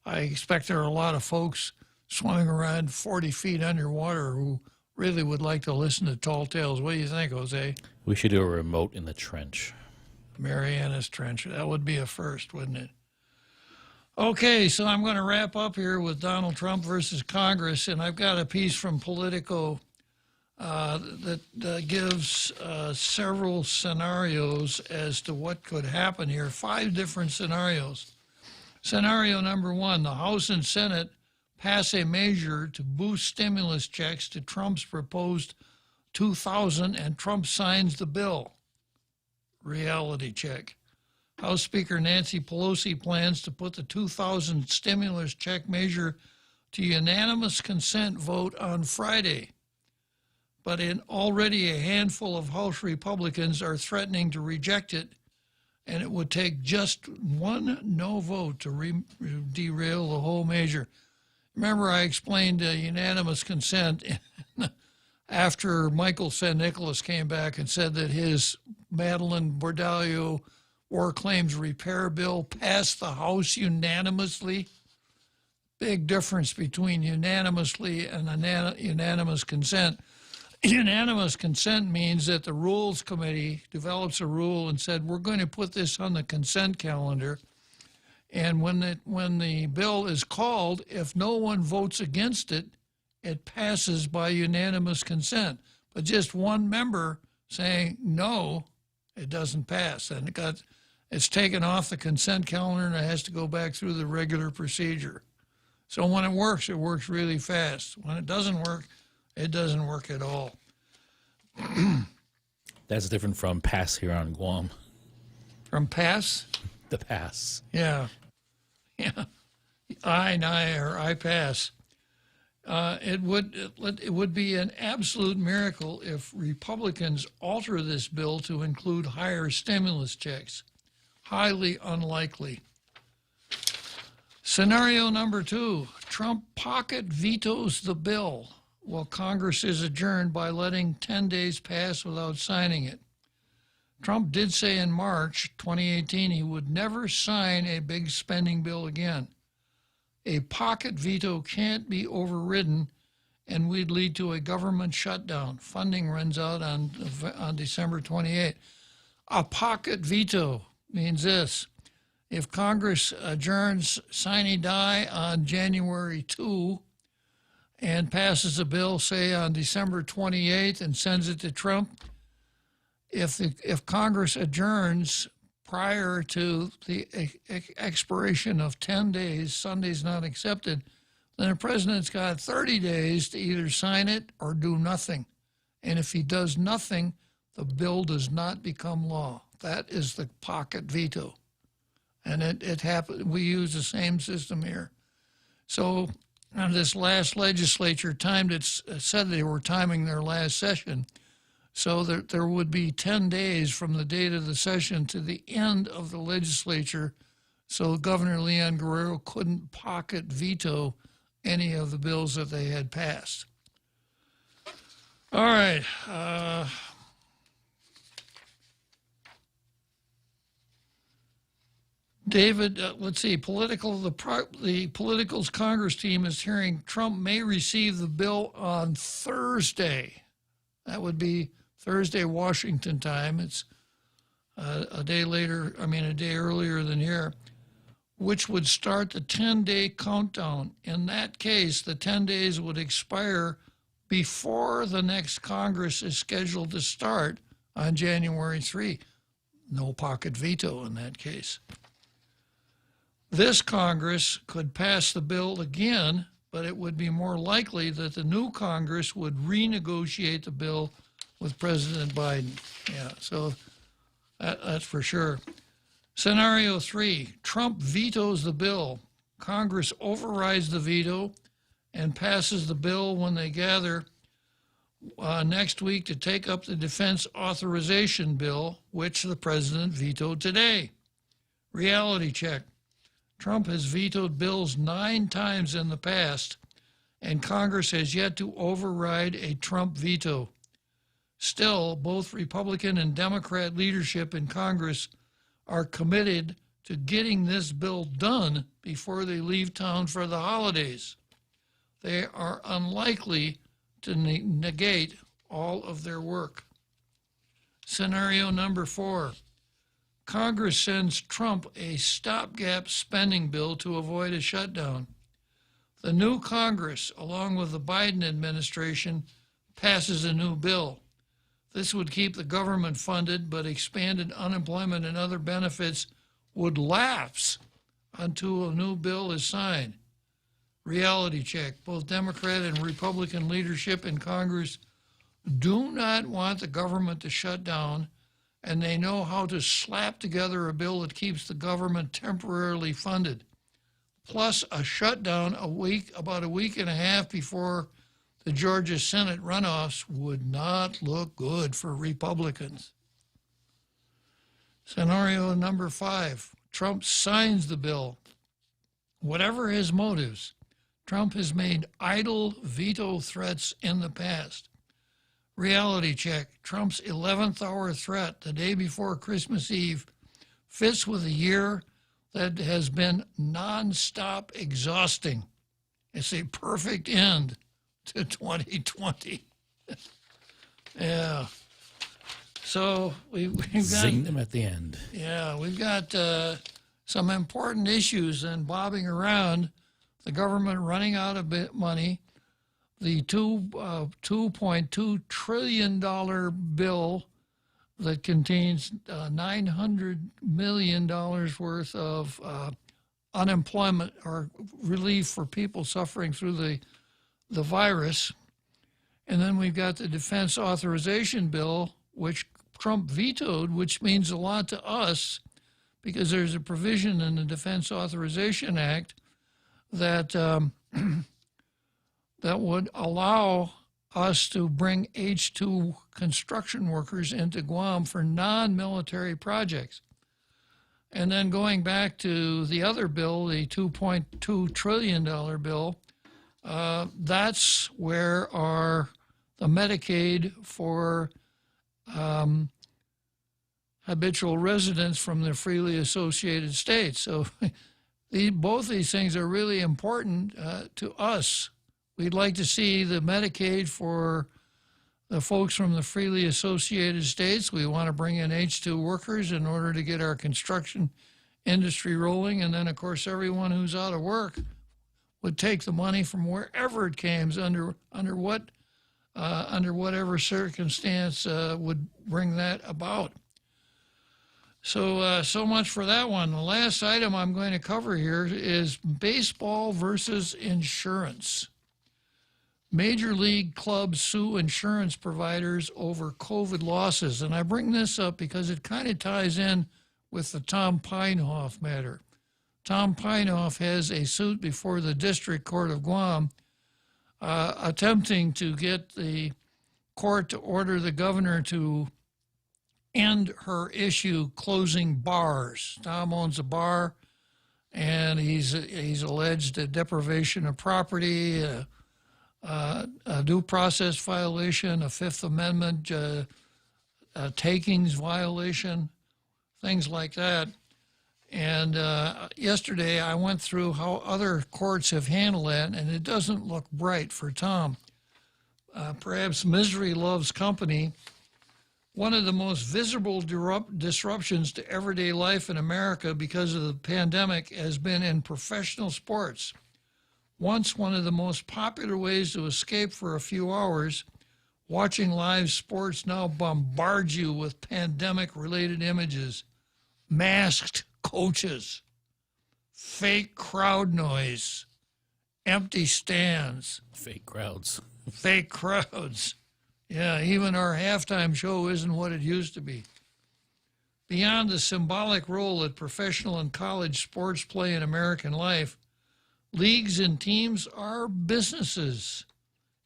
I expect there are a lot of folks swimming around 40 feet underwater who really would like to listen to Tall Tales. What do you think, Jose? We should do a remote in the trench. Mariana's Trench. That would be a first, wouldn't it? Okay, so I'm going to wrap up here with Donald Trump versus Congress, and I've got a piece from Politico that gives several scenarios as to what could happen here, 5 different scenarios. Scenario number 1, the House and Senate pass a measure to boost stimulus checks to Trump's proposed $2,000, and Trump signs the bill. Reality check. House Speaker Nancy Pelosi plans to put the $2,000 stimulus check measure to unanimous consent vote on Friday. But already a handful of House Republicans are threatening to reject it, and it would take just one no vote to derail the whole measure. Remember, I explained unanimous consent after Michael San Nicolas came back and said that his Madeline Bordallo War Claims Repair Bill passed the House unanimously. Big difference between unanimously and unanimous consent. Unanimous consent means that the Rules Committee develops a rule and said, we're going to put this on the consent calendar. And when the bill is called, if no one votes against it, it passes by unanimous consent. But just one member saying no, it doesn't pass. And it's taken off the consent calendar and it has to go back through the regular procedure. So when it works really fast. When it doesn't work, it doesn't work at all. That's different from pass here on Guam. From pass? The pass. Yeah. Yeah. I pass. It would be an absolute miracle if Republicans alter this bill to include higher stimulus checks. Highly unlikely. Scenario number 2, Trump pocket vetoes the bill while Congress is adjourned by letting 10 days pass without signing it. Trump did say in March 2018 he would never sign a big spending bill again. A pocket veto can't be overridden, and we'd lead to a government shutdown. Funding runs out on December 28. A pocket veto means this. If Congress adjourns sine die on January 2 and passes a bill, say, on December 28th and sends it to Trump, if Congress adjourns prior to the expiration of 10 days, Sunday's not accepted, then the president's got 30 days to either sign it or do nothing. And if he does nothing, the bill does not become law. That is the pocket veto. And it happened. We use the same system here. So this last legislature timed it, said they were timing their last session. So there would be 10 days from the date of the session to the end of the legislature, so Governor Leon Guerrero couldn't pocket veto any of the bills that they had passed. All right. David, let's see. The Politicals Congress team is hearing Trump may receive the bill on Thursday. That would be Thursday, Washington time. It's a day earlier than here, which would start the 10-day countdown. In that case, the 10 days would expire before the next Congress is scheduled to start on January 3. No pocket veto in that case. This Congress could pass the bill again, but it would be more likely that the new Congress would renegotiate the bill with President Biden. Yeah, so that's for sure. Scenario 3, Trump vetoes the bill. Congress overrides the veto and passes the bill when they gather next week to take up the defense authorization bill, which the president vetoed today. Reality check. Trump has vetoed bills 9 times in the past, and Congress has yet to override a Trump veto. Still, both Republican and Democrat leadership in Congress are committed to getting this bill done before they leave town for the holidays. They are unlikely to negate all of their work. Scenario number 4. Congress sends Trump a stopgap spending bill to avoid a shutdown. The new Congress, along with the Biden administration, passes a new bill. This would keep the government funded, but expanded unemployment and other benefits would lapse until a new bill is signed. Reality check. Both Democrat and Republican leadership in Congress do not want the government to shut down, and they know how to slap together a bill that keeps the government temporarily funded. Plus a shutdown about a week and a half before the Georgia Senate runoffs would not look good for Republicans. Scenario number 5, Trump signs the bill. Whatever his motives, Trump has made idle veto threats in the past. Reality check. Trump's 11th hour threat the day before Christmas Eve fits with a year that has been nonstop exhausting. It's a perfect end to 2020. Yeah. So we've got... Zing them at the end. Yeah, we've got some important issues and bobbing around, the government running out of money, the $2.2 trillion bill that contains $900 million worth of unemployment or relief for people suffering through the virus. And then we've got the defense authorization bill, which Trump vetoed, which means a lot to us because there's a provision in the Defense Authorization Act that that would allow us to bring H-2 construction workers into Guam for non-military projects. And then going back to the other bill, the $2.2 trillion bill, that's where the Medicaid for habitual residents from the freely associated states. So both these things are really important to us. We'd like to see the Medicaid for the folks from the freely associated states. We want to bring in H-2 workers in order to get our construction industry rolling. And then, of course, everyone who's out of work would take the money from wherever it came, under whatever circumstance would bring that about. So, so much for that one. The last item I'm going to cover here is baseball versus insurance. Major league clubs sue insurance providers over COVID losses. And I bring this up because it kind of ties in with the Tom Pinehoff matter. Tom Pinehoff has a suit before the District Court of Guam attempting to get the court to order the governor to end her issue closing bars. Tom owns a bar, and he's alleged a deprivation of property, a due process violation, a Fifth Amendment a takings violation, things like that. And yesterday I went through how other courts have handled that, and it doesn't look bright for Tom. Perhaps misery loves company. One of the most visible disruptions to everyday life in America because of the pandemic has been in professional sports. Once one of the most popular ways to escape for a few hours, watching live sports now bombards you with pandemic-related images, masked coaches, fake crowd noise, empty stands. Fake crowds. Fake crowds. Yeah, even our halftime show isn't what it used to be. Beyond the symbolic role that professional and college sports play in American life, leagues and teams are businesses,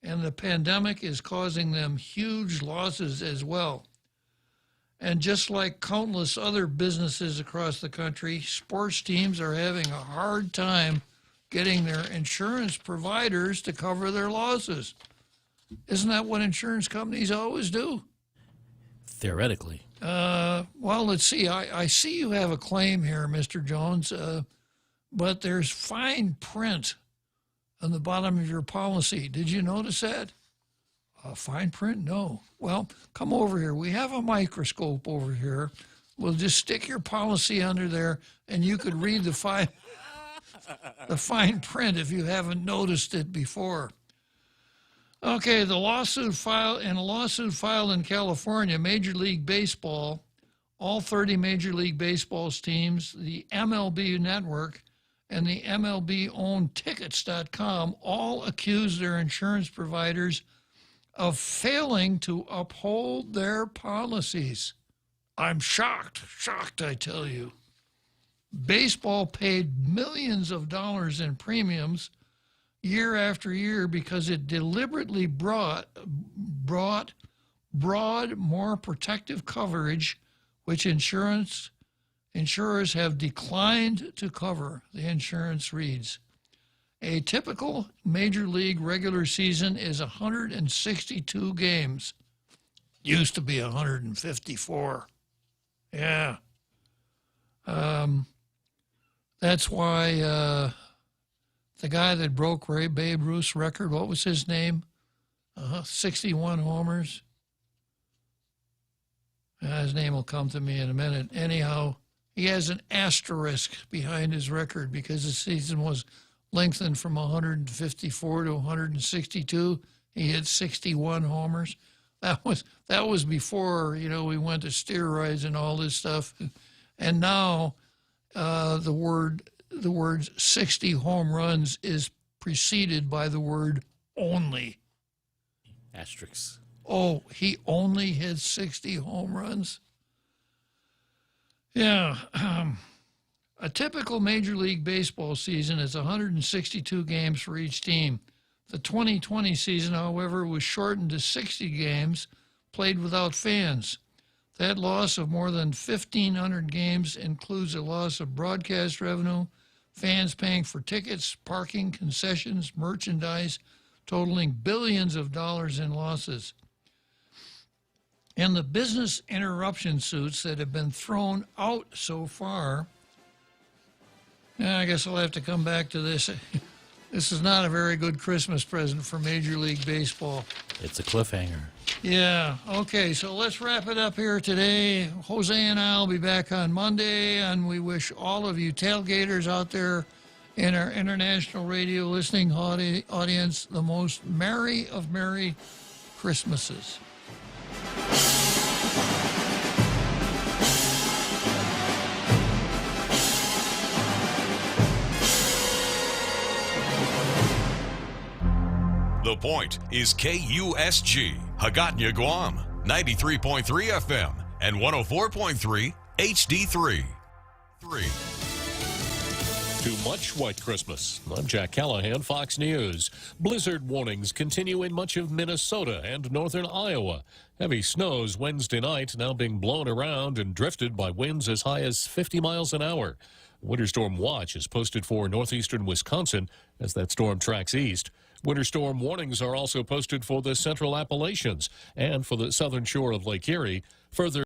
and the pandemic is causing them huge losses as well. And just like countless other businesses across the country, sports teams are having a hard time getting their insurance providers to cover their losses. Isn't that what insurance companies always do? Theoretically. Well, let's see. I see you have a claim here, Mr. Jones, but there's fine print on the bottom of your policy. Did you notice that? Fine print? No. Well, come over here. We have a microscope over here. We'll just stick your policy under there, and you could read the fine print if you haven't noticed it before. Okay, a lawsuit filed in California, Major League Baseball, all 30 Major League Baseball's teams, the MLB Network, and the MLB-owned Tickets.com all accused their insurance providers of failing to uphold their policies. I'm shocked, I tell you. Baseball paid millions of dollars in premiums year after year because it deliberately brought broad, more protective coverage, which insurers have declined to cover, the insurance reads. A typical Major League regular season is 162 games. Used to be 154. Yeah. That's why the guy that broke Babe Ruth's record, what was his name? 61 homers. His name will come to me in a minute. Anyhow, He has an asterisk behind his record because the season was lengthened from 154 to 162. He hit 61 homers. That was before, you know, we went to steroids and all this stuff. And now the word 60 home runs is preceded by the word only. Asterisks. Oh, he only hit 60 home runs? Yeah. A typical Major League Baseball season is 162 games for each team. The 2020 season, however, was shortened to 60 games played without fans. That loss of more than 1,500 games includes a loss of broadcast revenue, fans paying for tickets, parking, concessions, merchandise, totaling billions of dollars in losses. And the business interruption suits that have been thrown out so far, I guess I'll have to come back to this. This is not a very good Christmas present for Major League Baseball. It's a cliffhanger. Yeah, okay, so let's wrap it up here today. Jose and I will be back on Monday, and we wish all of you tailgaters out there in our international radio listening audience the most merry of Merry Christmases. The Point is KUSG, Hagåtña, Guam, 93.3 FM and 104.3 HD3. Too much White Christmas. I'm Jack Callahan, Fox News. Blizzard warnings continue in much of Minnesota and northern Iowa. Heavy snows Wednesday night, now being blown around and drifted by winds as high as 50 miles an hour. Winter storm watch is posted for northeastern Wisconsin as that storm tracks east. Winter storm warnings are also posted for the central Appalachians and for the southern shore of Lake Erie. Further